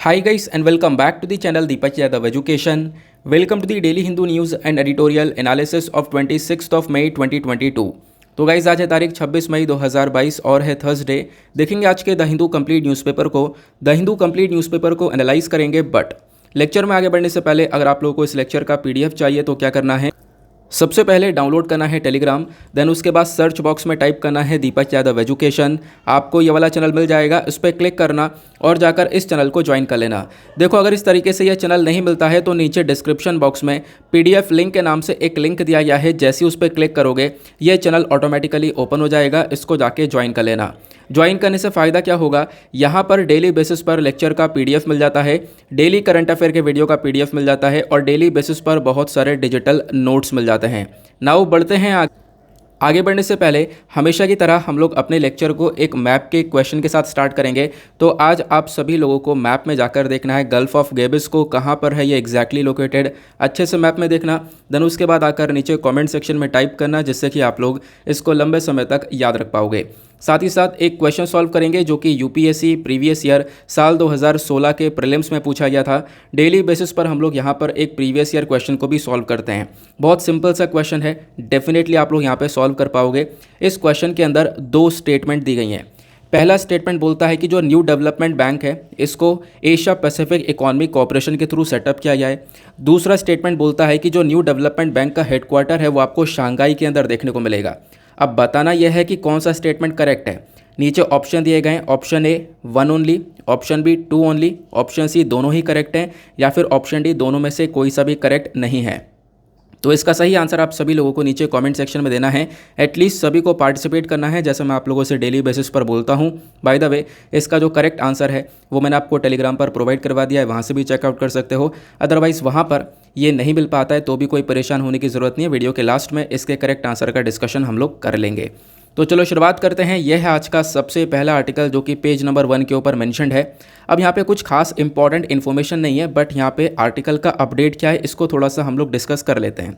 Hi guys and welcome back to the channel Deepak Yadav Education. Welcome to the Daily Hindu News and Editorial Analysis of 26th of May 2022. तो guys आज है तारीख 26 मई 2022 और है Thursday. देखेंगे आज के द हिंदू कंप्लीट न्यूज़पेपर को। द हिंदू कंप्लीट न्यूज़पेपर को एनालाइज करेंगे, बट लेक्चर में आगे बढ़ने से पहले अगर आप लोगों को इस लेक्चर का पीडीएफ चाहिए तो क्या करना है, सबसे पहले डाउनलोड करना है टेलीग्राम, देन उसके बाद सर्च बॉक्स में टाइप करना है दीपक यादव एजुकेशन। आपको ये वाला चैनल मिल जाएगा, इस पर क्लिक करना और जाकर इस चैनल को ज्वाइन कर लेना। देखो अगर इस तरीके से यह चैनल नहीं मिलता है तो नीचे डिस्क्रिप्शन बॉक्स में पीडीएफ लिंक के नाम से एक लिंक दिया गया है, जैसे उस पर क्लिक करोगे यह चैनल ऑटोमेटिकली ओपन हो जाएगा, इसको जाके ज्वाइन कर लेना। ज्वाइन करने से फ़ायदा क्या होगा, यहाँ पर डेली बेसिस पर लेक्चर का पीडीएफ मिल जाता है, डेली करंट अफेयर के वीडियो का पीडीएफ मिल जाता है और डेली बेसिस पर बहुत सारे डिजिटल नोट्स मिल जाते हैं। नाउ बढ़ते हैं आगे बढ़ने से पहले हमेशा की तरह हम लोग अपने लेक्चर को एक मैप के क्वेश्चन के साथ स्टार्ट करेंगे। तो आज आप सभी लोगों को मैप में जाकर देखना है गल्फ ऑफ गेबिस को कहाँ पर है ये एग्जैक्टली लोकेटेड, अच्छे से मैप में देखना। देन उसके बाद आकर नीचे कमेंट सेक्शन में टाइप करना, जिससे कि आप लोग इसको लंबे समय तक याद रख पाओगे। साथ ही साथ एक क्वेश्चन सॉल्व करेंगे जो कि यूपीएससी प्रीवियस ईयर साल 2016 के प्रीलिम्स में पूछा गया था। डेली बेसिस पर हम लोग यहाँ पर एक प्रीवियस ईयर क्वेश्चन को भी सॉल्व करते हैं। बहुत सिंपल सा क्वेश्चन है, डेफिनेटली आप लोग यहाँ पे सॉल्व कर पाओगे। इस क्वेश्चन के अंदर दो स्टेटमेंट दी गई हैं। पहला स्टेटमेंट बोलता है कि जो न्यू डेवलपमेंट बैंक है इसको एशिया पैसिफिक इकोनॉमिक कॉर्पोरेशन के थ्रू सेटअप किया जाए। दूसरा स्टेटमेंट बोलता है कि जो न्यू डेवलपमेंट बैंक का हेडक्वार्टर है वो आपको शंघाई के अंदर देखने को मिलेगा। अब बताना यह है कि कौन सा स्टेटमेंट करेक्ट है। नीचे ऑप्शन दिए गए हैं, option A 1 only, option B 2 only, option C दोनों ही करेक्ट हैं या फिर ऑप्शन डी दोनों में से कोई सा भी करेक्ट नहीं है। तो इसका सही आंसर आप सभी लोगों को नीचे कमेंट सेक्शन में देना है। एटलीस्ट सभी को पार्टिसिपेट करना है, जैसे मैं आप लोगों से डेली बेसिस पर बोलता हूँ। बाय द वे इसका जो करेक्ट आंसर है वो मैंने आपको टेलीग्राम पर प्रोवाइड करवा दिया है, वहाँ से भी चेकआउट कर सकते हो। अदरवाइज़ वहाँ पर ये नहीं मिल पाता है तो भी कोई परेशान होने की ज़रूरत नहीं है। वीडियो के लास्ट में इसके करेक्ट आंसर का डिस्कशन हम लोग कर लेंगे। तो चलो शुरुआत करते हैं। यह है आज का सबसे पहला आर्टिकल जो कि पेज नंबर 1 के ऊपर मेंशन्ड है। अब यहाँ पे कुछ खास इंपॉर्टेंट इन्फॉर्मेशन नहीं है, बट यहाँ पे आर्टिकल का अपडेट क्या है इसको थोड़ा सा हम लोग डिस्कस कर लेते हैं।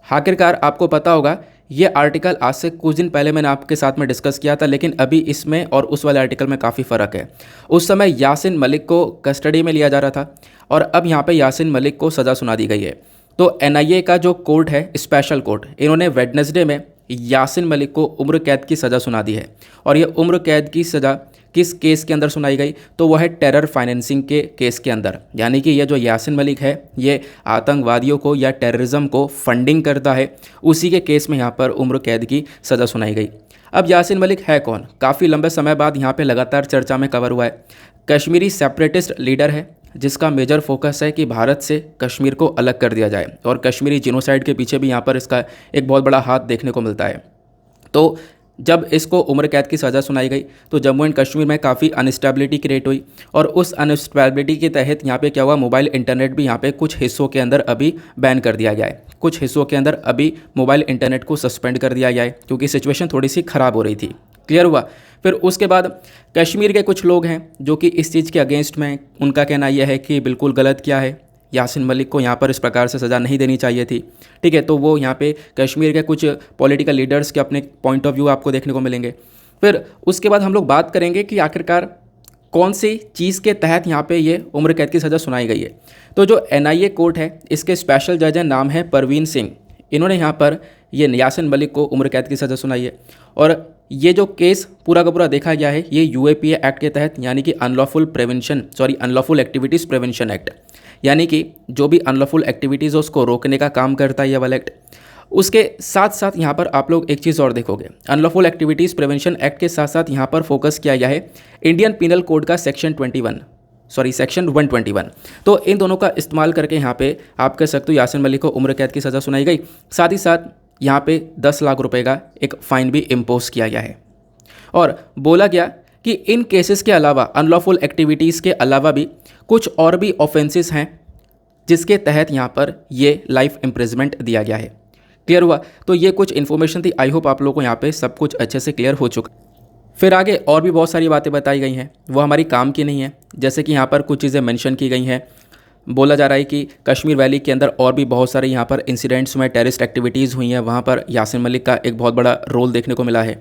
आखिरकार आपको पता होगा ये आर्टिकल आज से कुछ दिन पहले मैंने आपके साथ में डिस्कस किया था, लेकिन अभी इसमें और उस वाले आर्टिकल में काफ़ी फ़र्क है। उस समय यासिन मलिक को कस्टडी में लिया जा रहा था और अब यहाँ पे यासिन मलिक को सज़ा सुना दी गई है। तो एनआईए का जो कोर्ट है, स्पेशल कोर्ट, इन्होंने वेडनेसडे में यासिन मलिक को उम्र कैद की सज़ा सुना दी है। और ये उम्र कैद की सज़ा किस केस के अंदर सुनाई गई, तो वह है टेरर फाइनेंसिंग के केस के अंदर। यानी कि यह जो यासिन मलिक है ये आतंकवादियों को या टेररिज्म को फंडिंग करता है, उसी के केस में यहाँ पर उम्र कैद की सज़ा सुनाई गई। अब यासिन मलिक है कौन, काफ़ी लंबे समय बाद यहाँ पे लगातार चर्चा में कवर हुआ है। कश्मीरी सेपरेटिस्ट लीडर है जिसका मेजर फोकस है कि भारत से कश्मीर को अलग कर दिया जाए, और कश्मीरी जिनोसाइड के पीछे भी यहाँ पर इसका एक बहुत बड़ा हाथ देखने को मिलता है। तो जब इसको उम्र कैद की सज़ा सुनाई गई तो जम्मू एंड कश्मीर में काफ़ी अनस्टेबिलिटी क्रिएट हुई, और उस अनस्टेबिलिटी के तहत यहाँ पे क्या हुआ, मोबाइल इंटरनेट भी यहाँ पे कुछ हिस्सों के अंदर अभी बैन कर दिया गया है। कुछ हिस्सों के अंदर अभी मोबाइल इंटरनेट को सस्पेंड कर दिया गया है क्योंकि सिचुएशन थोड़ी सी ख़राब हो रही थी। क्लियर हुआ। फिर उसके बाद कश्मीर के कुछ लोग हैं जो कि इस चीज़ के अगेंस्ट में, उनका कहना यह है कि बिल्कुल गलत किया है, यासिन मलिक को यहाँ पर इस प्रकार से सज़ा नहीं देनी चाहिए थी। ठीक है, तो वो यहाँ पे कश्मीर के कुछ पॉलिटिकल लीडर्स के अपने पॉइंट ऑफ व्यू आपको देखने को मिलेंगे। फिर उसके बाद हम लोग बात करेंगे कि आखिरकार कौन सी चीज़ के तहत यहाँ पे ये उम्र कैद की सज़ा सुनाई गई है। तो जो एनआईए कोर्ट है इसके स्पेशल जज हैं, नाम है परवीन सिंह। इन्होंने यहाँ पर ये यासिन मलिक को उम्र कैद की सज़ा सुनाई है, और ये जो केस पूरा का पूरा देखा गया है ये यूएपीए एक्ट के तहत, यानी कि अनलॉफुल एक्टिविटीज़ प्रिवेंशन एक्ट, यानी कि जो भी अनलॉफुल एक्टिविटीज़ है उसको रोकने का काम करता है ये वाला एक्ट। उसके साथ साथ यहाँ पर आप लोग एक चीज़ और देखोगे, अनलॉफुल एक्टिविटीज़ प्रिवेंशन एक्ट के साथ साथ यहाँ पर फोकस किया गया है इंडियन पिनल कोड का सेक्शन 121। तो इन दोनों का इस्तेमाल करके यहाँ पे आप कह सकते हो यासिन मलिक को उम्र कैद की सज़ा सुनाई गई। साथ ही साथ यहाँ पे 10 लाख रुपए का एक फ़ाइन भी इम्पोज किया गया है, और बोला गया कि इन केसेस के अलावा, अनलॉफुल एक्टिविटीज़ के अलावा भी कुछ और भी ऑफेंसेस हैं जिसके तहत यहाँ पर ये लाइफ इम्प्रिजमेंट दिया गया है। क्लियर हुआ। तो ये कुछ इन्फॉर्मेशन थी। आई होप आप लोगों को यहाँ पे सब कुछ अच्छे से क्लियर हो चुका। फिर आगे और भी बहुत सारी बातें बताई गई हैं, वो हमारी काम की नहीं है। जैसे कि यहाँ पर कुछ चीज़ें मेंशन की गई हैं। बोला जा रहा है कि कश्मीर वैली के अंदर और भी बहुत सारे यहाँ पर इंसिडेंट्स में टेररिस्ट एक्टिविटीज़ हुई हैं, वहाँ पर यासिन मलिक का एक बहुत बड़ा रोल देखने को मिला है।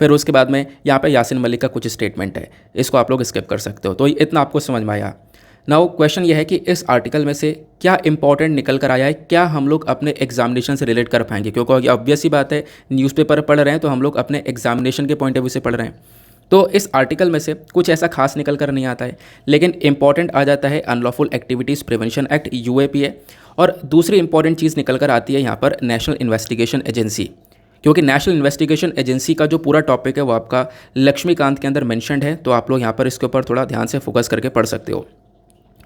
फिर उसके बाद में यहाँ पे यासिन मलिक का कुछ स्टेटमेंट है, इसको आप लोग स्किप कर सकते हो। तो इतना आपको समझ में आया। नाउ क्वेश्चन ये है कि इस आर्टिकल में से क्या इंपॉर्टेंट निकल कर आया है, क्या हम लोग अपने एग्जामिनेशन से रिलेट कर पाएंगे, क्योंकि ऑब्वियस ही बात है न्यूज़पेपर पढ़ रहे हैं तो हम लोग अपने एग्जामिनेशन के पॉइंट ऑफ व्यू से पढ़ रहे हैं। तो इस आर्टिकल में से कुछ ऐसा खास निकल कर नहीं आता है, लेकिन इंपॉर्टेंट आ जाता है unlawful activities prevention act UAPA, और दूसरी इंपॉर्टेंट चीज़ निकल कर आती है यहाँ पर नेशनल इन्वेस्टिगेशन एजेंसी, क्योंकि नेशनल इन्वेस्टिगेशन एजेंसी का जो पूरा टॉपिक है वो आपका लक्ष्मीकांत के अंदर मेंशन्ड है। तो आप लोग यहाँ पर इसके ऊपर थोड़ा ध्यान से फोकस करके पढ़ सकते हो।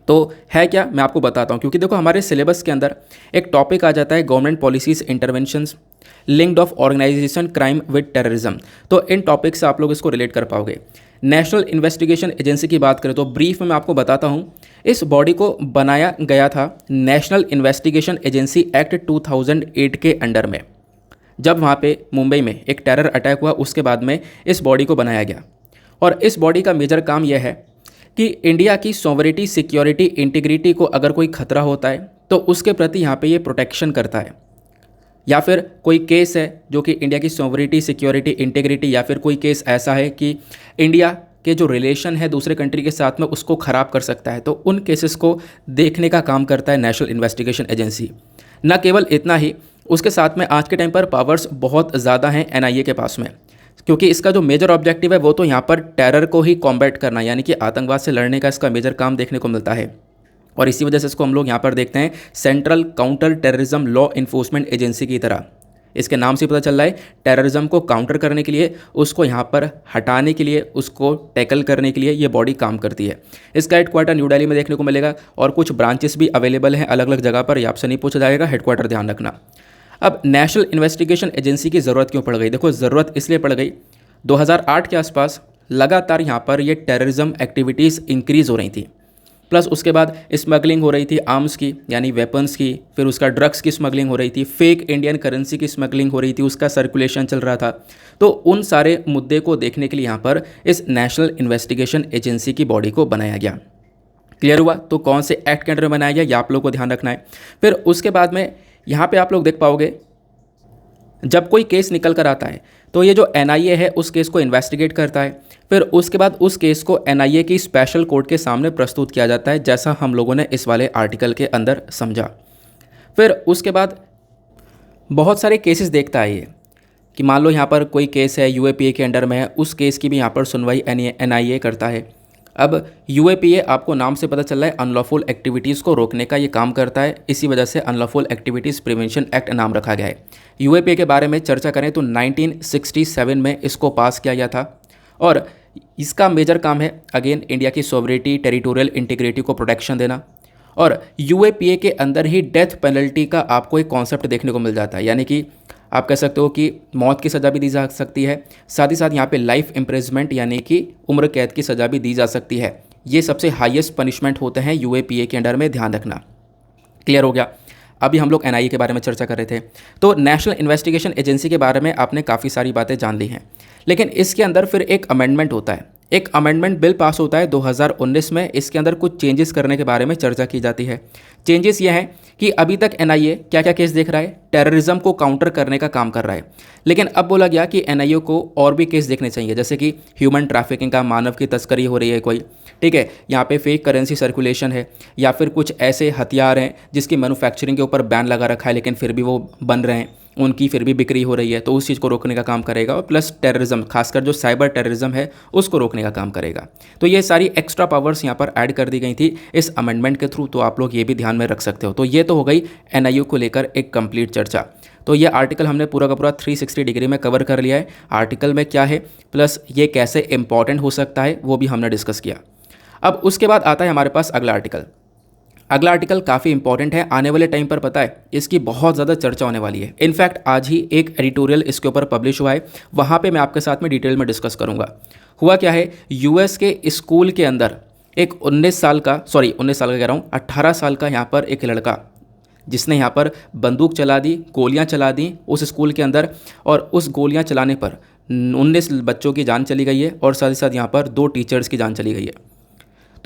तो है क्या, मैं आपको बताता हूँ, क्योंकि देखो हमारे सिलेबस के अंदर एक टॉपिक आ जाता है government policies interventions linked of organization crime with terrorism. तो इन टॉपिक से आप लोग इसको रिलेट कर पाओगे। नेशनल इन्वेस्टिगेशन एजेंसी की बात करें तो ब्रीफ में मैं आपको बताता हूँ, इस बॉडी को बनाया गया था नेशनल इन्वेस्टिगेशन एजेंसी एक्ट 2008 के अंडर में। जब वहाँ पे मुंबई में एक टेरर अटैक हुआ उसके बाद में इस बॉडी को बनाया गया, और इस बॉडी का मेजर काम यह है कि इंडिया की सॉवरेटी, सिक्योरिटी, इंटीग्रिटी को अगर कोई खतरा होता है तो उसके प्रति यहाँ पे ये प्रोटेक्शन करता है, या फिर कोई केस है जो कि इंडिया की सॉवरेटी, सिक्योरिटी, इंटीग्रिटी, या फिर कोई केस ऐसा है कि इंडिया के जो रिलेशन है दूसरे कंट्री के साथ में उसको ख़राब कर सकता है, तो उन केसेस को देखने का काम करता है नेशनल इन्वेस्टिगेशन एजेंसी। न केवल इतना ही, उसके साथ में आज के टाइम पर पावर्स बहुत ज़्यादा हैं एनआईए के पास में, क्योंकि इसका जो मेजर ऑब्जेक्टिव है वो तो यहाँ पर टेरर को ही कॉम्बैट करना, यानी कि आतंकवाद से लड़ने का इसका मेजर काम देखने को मिलता है। और इसी वजह से इसको हम लोग यहाँ पर देखते हैं central counter terrorism law enforcement agency की तरह। इसके नाम से पता चल रहा है टेररिज्म को काउंटर करने के लिए, उसको यहाँ पर हटाने के लिए, उसको टैकल करने के लिए ये बॉडी काम करती है। इसका हेडक्वार्टर न्यू दिल्ली में देखने को मिलेगा और कुछ ब्रांचेस भी अवेलेबल हैं अलग अलग जगह पर, ये आपसे नहीं पूछा जाएगा, हेडक्वार्टर ध्यान रखना। अब नेशनल इन्वेस्टिगेशन एजेंसी की ज़रूरत क्यों पड़ गई? देखो ज़रूरत इसलिए पड़ गई, 2008 के आसपास लगातार यहाँ पर ये टेररिज्म एक्टिविटीज़ इंक्रीज़ हो रही थी, प्लस उसके बाद स्मगलिंग हो रही थी आर्म्स की, यानी वेपन्स की, फिर उसका ड्रग्स की स्मगलिंग हो रही थी, फेक इंडियन करेंसी की स्मगलिंग हो रही थी, उसका सर्कुलेशन चल रहा था। तो उन सारे मुद्दे को देखने के लिए यहाँ पर इस नेशनल इन्वेस्टिगेशन एजेंसी की बॉडी को बनाया गया। क्लियर हुआ? तो कौन से एक्ट के अंडर बनाया गया ये आप लोग को ध्यान रखना है। फिर उसके बाद में यहाँ पे आप लोग देख पाओगे जब कोई केस निकल कर आता है तो ये जो एनआईए है उस केस को इन्वेस्टिगेट करता है, फिर उसके बाद उस केस को एनआईए की स्पेशल कोर्ट के सामने प्रस्तुत किया जाता है, जैसा हम लोगों ने इस वाले आर्टिकल के अंदर समझा। फिर उसके बाद बहुत सारे केसेस देखता है ये कि मान लो यहाँ पर कोई केस है यूएपीए के अंडर में है, उस केस की भी यहाँ पर सुनवाई एनआईए करता है। अब यूएपीए आपको नाम से पता चल रहा है अनलॉफुल एक्टिविटीज़ को रोकने का ये काम करता है, इसी वजह से अनलॉफुल एक्टिविटीज़ प्रिवेंशन एक्ट नाम रखा गया है। यूएपीए के बारे में चर्चा करें तो 1967 में इसको पास किया गया था, और इसका मेजर काम है अगेन इंडिया की सॉवरेटी, टेरिटोरियल इंटीग्रिटी को प्रोटेक्शन देना। और यूएपीए के अंदर ही डेथ पेनल्टी का आपको एक कॉन्सेप्ट देखने को मिल जाता है, यानी कि आप कह सकते हो कि मौत की सज़ा भी दी जा सकती है, साथ ही साथ यहाँ पे लाइफ इम्प्रिजमेंट यानी कि उम्र कैद की सज़ा भी दी जा सकती है। ये सबसे हाईएस्ट पनिशमेंट होते हैं यूएपीए के अंडर में, ध्यान रखना। क्लियर हो गया? अभी हम लोग एनआईए के बारे में चर्चा कर रहे थे, तो नेशनल इन्वेस्टिगेशन एजेंसी के बारे में आपने काफ़ी सारी बातें जान ली हैं, लेकिन इसके अंदर फिर एक अमेंडमेंट होता है, एक अमेंडमेंट बिल पास होता है 2019 में। इसके अंदर कुछ चेंजेस करने के बारे में चर्चा की जाती है। चेंजेस ये हैं कि अभी तक एनआईए क्या क्या केस देख रहा है, टेररिज्म को काउंटर करने का काम कर रहा है, लेकिन अब बोला गया कि एनआईए को और भी केस देखने चाहिए, जैसे कि ह्यूमन ट्रैफिकिंग का, मानव की तस्करी हो रही है कोई, ठीक है, यहाँ पे फेक करेंसी सर्कुलेशन है, या फिर कुछ ऐसे हथियार हैं जिसकी मैन्युफैक्चरिंग के ऊपर बैन लगा रखा है लेकिन फिर भी वो बन रहे हैं, उनकी फिर भी बिक्री हो रही है, तो उस चीज़ को रोकने का काम करेगा। और प्लस टेररिज्म, खासकर जो साइबर टेररिज्म है उसको रोकने का काम करेगा। तो ये सारी एक्स्ट्रा पावर्स यहाँ पर ऐड कर दी गई थी इस अमेंडमेंट के थ्रू, तो आप लोग ये भी ध्यान में रख सकते हो। तो ये तो हो गई एनआईए को लेकर एक कंप्लीट चर्चा। तो ये आर्टिकल हमने पूरा का पूरा 360 डिग्री में कवर कर लिया है। आर्टिकल में क्या है प्लस ये कैसे इंपॉर्टेंट हो सकता है वो भी हमने डिस्कस किया। अब उसके बाद आता है हमारे पास अगला आर्टिकल। अगला आर्टिकल काफ़ी इंपॉर्टेंट है, आने वाले टाइम पर पता है इसकी बहुत ज़्यादा चर्चा होने वाली है। इनफैक्ट आज ही एक एडिटोरियल इसके ऊपर पब्लिश हुआ है, वहाँ पे मैं आपके साथ में डिटेल में डिस्कस करूँगा। हुआ क्या है, यूएस के स्कूल के अंदर एक 19 साल का कह रहा हूँ, 18 साल का यहाँ पर एक लड़का जिसने यहाँ पर बंदूक चला दी, गोलियाँ चला दी उस स्कूल के अंदर, और उस गोलियाँ चलाने पर 19 बच्चों की जान चली गई है और साथ ही साथ यहाँ पर 2 टीचर्स की जान चली गई है।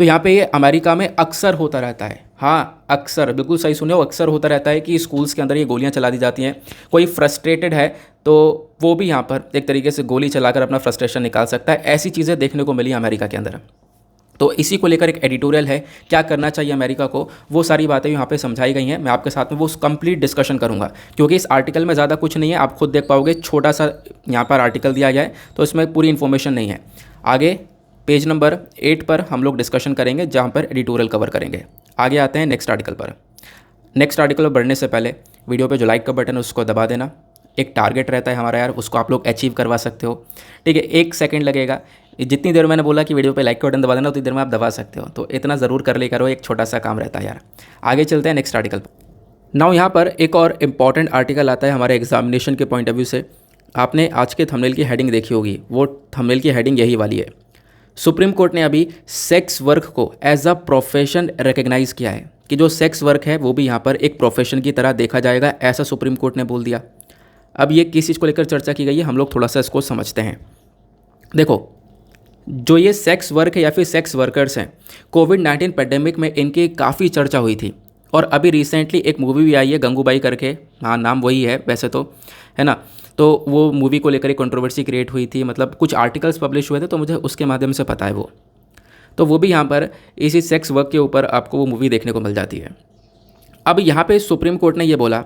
तो यहाँ पे ये अमेरिका में अक्सर होता रहता है। हाँ, अक्सर, बिल्कुल सही सुने हो, अक्सर होता रहता है कि स्कूल्स के अंदर ये गोलियाँ चला दी जाती हैं। कोई फ्रस्ट्रेटेड है तो वो भी यहाँ पर एक तरीके से गोली चलाकर अपना फ्रस्ट्रेशन निकाल सकता है। ऐसी चीज़ें देखने को मिली अमेरिका के अंदर। तो इसी को लेकर एक एडिटोरियल है, क्या करना चाहिए अमेरिका को, वो सारी बातें यहाँ पे समझाई गई हैं। मैं आपके साथ में वो कंप्लीट डिस्कशन करूँगा, क्योंकि इस आर्टिकल में ज़्यादा कुछ नहीं है, आप खुद देख पाओगे, छोटा सा यहाँ पर आर्टिकल दिया गया है, तो इसमें पूरी इन्फॉर्मेशन नहीं है। आगे पेज नंबर 8 पर हम लोग डिस्कशन करेंगे, जहाँ पर एडिटोरियल कवर करेंगे। आगे आते हैं नेक्स्ट आर्टिकल पर। नेक्स्ट आर्टिकल पर बढ़ने से पहले वीडियो पे जो लाइक का बटन है उसको दबा देना। एक टारगेट रहता है हमारा यार, उसको आप लोग अचीव करवा सकते हो, ठीक है। 1 सेकंड लगेगा, जितनी देर मैंने बोला कि वीडियो पे लाइक का बटन दबा देना उतनी देर में आप दबा सकते हो, तो इतना ज़रूर कर ले करो, एक छोटा सा काम रहता है यार। आगे चलते हैं नेक्स्ट आर्टिकल पर। नाउ यहाँ पर एक और इम्पॉर्टेंट आर्टिकल आता है हमारे एग्जामिनेशन के पॉइंट ऑफ व्यू से। आपने आज के थंबनेल की हेडिंग देखी होगी, वो थंबनेल की हेडिंग यही वाली है। सुप्रीम कोर्ट ने अभी सेक्स वर्क को एज अ प्रोफेशन रिकग्नाइज़ किया है, कि जो सेक्स वर्क है वो भी यहाँ पर एक प्रोफेशन की तरह देखा जाएगा, ऐसा सुप्रीम कोर्ट ने बोल दिया। अब ये किस चीज़ को लेकर चर्चा की गई है, हम लोग थोड़ा सा इसको समझते हैं। देखो, जो ये सेक्स वर्क है या फिर सेक्स वर्कर्स हैं, कोविड-19 पेंडेमिक में इनकी काफ़ी चर्चा हुई थी, और अभी रिसेंटली एक मूवी भी आई है गंगूबाई करके, हाँ नाम वही है वैसे तो, है ना। तो वो मूवी को लेकर एक कंट्रोवर्सी क्रिएट हुई थी, मतलब कुछ आर्टिकल्स पब्लिश हुए थे, तो मुझे उसके माध्यम से पता है वो। तो वो भी यहाँ पर इसी सेक्स वर्क के ऊपर आपको वो मूवी देखने को मिल जाती है। अब यहाँ पे सुप्रीम कोर्ट ने ये बोला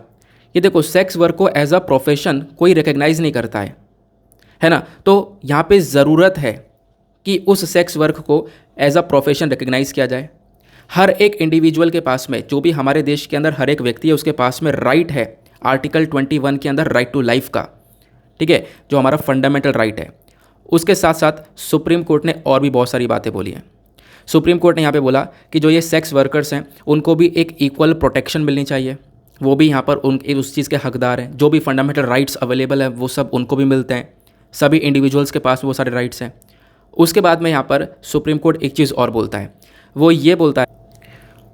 कि देखो, सेक्स वर्क को एज अ प्रोफेशन कोई रिकग्नाइज़ नहीं करता है ना। तो यहाँ पे ज़रूरत है कि उस सेक्स वर्क को एज अ प्रोफेशन रिकग्नाइज़ किया जाए। हर एक इंडिविजुअल के पास में, जो भी हमारे देश के अंदर हर एक व्यक्ति है, उसके पास में राइट है आर्टिकल 21 के अंदर, राइट टू लाइफ का, ठीक है, जो हमारा फंडामेंटल राइट है। उसके साथ साथ सुप्रीम कोर्ट ने और भी बहुत सारी बातें बोली हैं। सुप्रीम कोर्ट ने यहाँ पे बोला कि जो ये सेक्स वर्कर्स हैं उनको भी एक इक्वल प्रोटेक्शन मिलनी चाहिए, वो भी यहाँ पर उस चीज़ के हकदार हैं। जो भी फंडामेंटल राइट्स अवेलेबल हैं वो सब उनको भी मिलते हैं, सभी इंडिविजुअल्स के पास वो सारे राइट्स हैं। उसके बाद में यहाँ पर सुप्रीम कोर्ट एक चीज़ और बोलता है, वो ये बोलता है,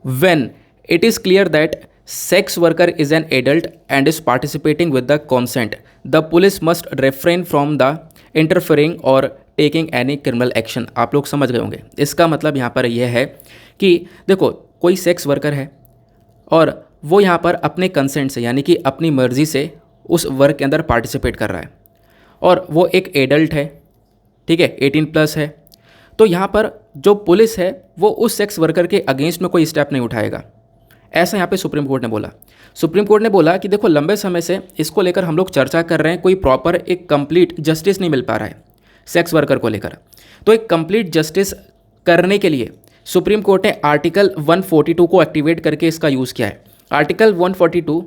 when it is clear that sex worker is an adult and is participating with the consent, the police must refrain from the interfering और टेकिंग एनी क्रिमिनल एक्शन। आप लोग समझ गए होंगे, इसका मतलब यहाँ पर यह है कि देखो, कोई सेक्स वर्कर है और वो यहाँ पर अपने कंसेंट से, यानी कि अपनी मर्ज़ी से उस वर्क के अंदर पार्टिसिपेट कर रहा है, और वो एक एडल्ट है, ठीक है, 18+ है, तो यहाँ पर जो पुलिस है वो उस सेक्स वर्कर के अगेंस्ट में कोई स्टेप नहीं उठाएगा, ऐसा यहाँ पे सुप्रीम कोर्ट ने बोला। सुप्रीम कोर्ट ने बोला कि देखो, लंबे समय से इसको लेकर हम लोग चर्चा कर रहे हैं, कोई प्रॉपर एक कंप्लीट जस्टिस नहीं मिल पा रहा है सेक्स वर्कर को लेकर। तो एक कंप्लीट जस्टिस करने के लिए सुप्रीम कोर्ट ने आर्टिकल 142 को एक्टिवेट करके इसका यूज़ किया है। आर्टिकल 142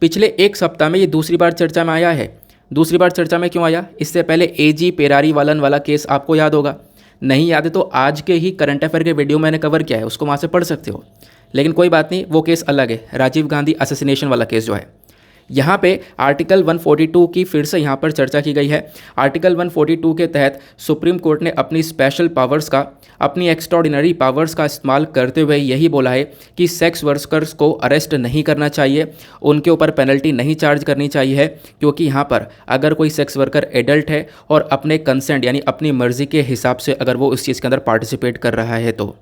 पिछले एक सप्ताह में ये दूसरी बार चर्चा में आया है। दूसरी बार चर्चा में क्यों आया? इससे पहले AG पेरारी वालन वाला केस आपको याद होगा, नहीं याद है तो आज के ही करंट अफेयर के वीडियो मैंने कवर किया है, उसको वहाँ से पढ़ सकते हो। लेकिन कोई बात नहीं, वो केस अलग है, राजीव गांधी असैसिनेशन वाला केस जो है। यहाँ पे आर्टिकल 142 की फिर से यहाँ पर चर्चा की गई है। आर्टिकल 142 के तहत सुप्रीम कोर्ट ने अपनी स्पेशल पावर्स का, अपनी एक्स्ट्राऑर्डिनरी पावर्स का इस्तेमाल करते हुए यही बोला है कि सेक्स वर्कर्स को अरेस्ट नहीं करना चाहिए, उनके ऊपर पेनल्टी नहीं चार्ज करनी चाहिए, क्योंकि यहाँ पर अगर कोई सेक्स वर्कर एडल्ट है और अपने कंसेंट यानी अपनी मर्जी के हिसाब से अगर वो इस चीज़ के अंदर पार्टिसिपेट कर रहा है तो,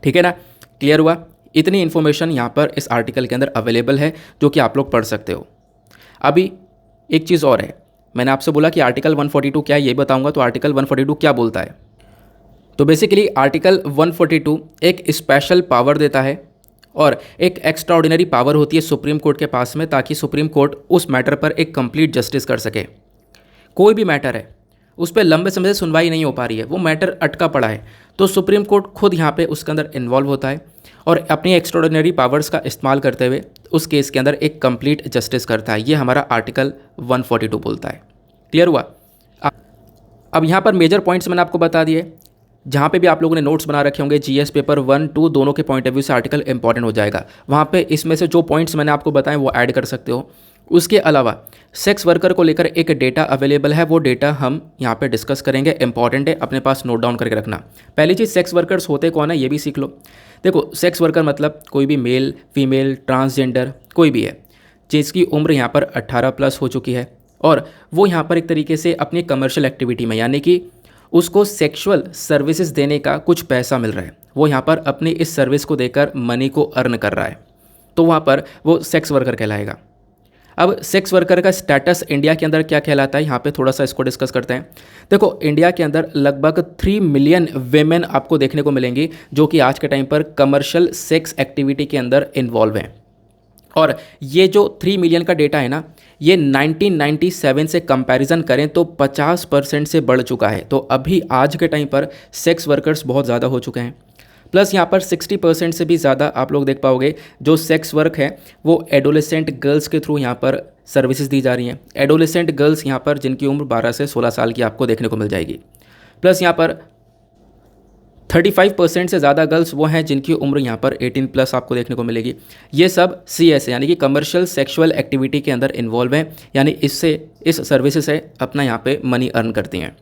ठीक है ना। क्लियर हुआ? इतनी इन्फॉर्मेशन यहाँ पर इस आर्टिकल के अंदर अवेलेबल है जो कि आप लोग पढ़ सकते हो। अभी एक चीज़ और है, मैंने आपसे बोला कि आर्टिकल 142 क्या है ये बताऊंगा, तो आर्टिकल 142 क्या बोलता है। तो बेसिकली आर्टिकल 142 एक स्पेशल पावर देता है और एक एक्स्ट्राऑर्डिनरी पावर होती है सुप्रीम कोर्ट के पास में, ताकि सुप्रीम कोर्ट उस मैटर पर एक कंप्लीट जस्टिस कर सके। कोई भी मैटर है उस पर लंबे समय से सुनवाई नहीं हो पा रही है, वो मैटर अटका पड़ा है, तो सुप्रीम कोर्ट खुद यहाँ पे उसके अंदर इन्वॉल्व होता है और अपनी एक्स्ट्राऑर्डिनरी पावर्स का इस्तेमाल करते हुए उस केस के अंदर एक कंप्लीट जस्टिस करता है। ये हमारा आर्टिकल 142 बोलता है। क्लियर हुआ? अब यहाँ पर मेजर पॉइंट्स मैंने आपको बता दिए, जहाँ पे भी आप लोगों ने नोट्स बना रखे होंगे, GS पेपर 1, 2 दोनों के पॉइंट ऑफ व्यू से आर्टिकल इंपॉर्टेंट हो जाएगा। वहाँ पे इसमें से जो पॉइंट्स मैंने आपको बताए वो ऐड कर सकते हो। उसके अलावा सेक्स वर्कर को लेकर एक डेटा अवेलेबल है, वो डेटा हम यहाँ पे डिस्कस करेंगे, इंपॉर्टेंट है, अपने पास नोट डाउन करके रखना। पहली चीज़, सेक्स वर्कर्स होते कौन है ये भी सीख लो। देखो, सेक्स वर्कर मतलब कोई भी मेल, फीमेल, ट्रांसजेंडर कोई भी है जिसकी उम्र यहाँ पर 18+ हो चुकी है और वो यहाँ पर एक तरीके से अपनी कमर्शियल एक्टिविटी में, यानी कि उसको सेक्सुअल सर्विसेज देने का कुछ पैसा मिल रहा है, वो यहाँ पर अपनी इस सर्विस को देकर मनी को अर्न कर रहा है, तो वहाँ पर वो सेक्स वर्कर कहलाएगा। अब सेक्स वर्कर का स्टेटस इंडिया के अंदर क्या कहलाता है, यहाँ पे थोड़ा सा इसको डिस्कस करते हैं। देखो, इंडिया के अंदर लगभग 3 मिलियन वेमेन आपको देखने को मिलेंगी जो कि आज के टाइम पर कमर्शियल सेक्स एक्टिविटी के अंदर इन्वॉल्व हैं। और ये जो 3 मिलियन का डेटा है ना, ये 1997 से कंपैरिजन करें तो 50% से बढ़ चुका है। तो अभी आज के टाइम पर सेक्स वर्कर्स बहुत ज़्यादा हो चुके हैं। प्लस यहाँ पर 60% से भी ज़्यादा आप लोग देख पाओगे जो सेक्स वर्क है वो एडोलेसेंट गर्ल्स के थ्रू यहाँ पर सर्विसेज दी जा रही हैं। एडोलेसेंट गर्ल्स यहाँ पर जिनकी उम्र 12 से 16 साल की आपको देखने को मिल जाएगी। प्लस यहाँ पर 35% से ज़्यादा गर्ल्स वो हैं जिनकी उम्र यहाँ पर 18 प्लस आपको देखने को मिलेगी। ये सब CS यानी कि कमर्शियल सेक्सुअल एक्टिविटी के अंदर इन्वॉल्व हैं, यानी इस सर्विसेज से अपना यहाँ पे मनी अर्न करती हैं।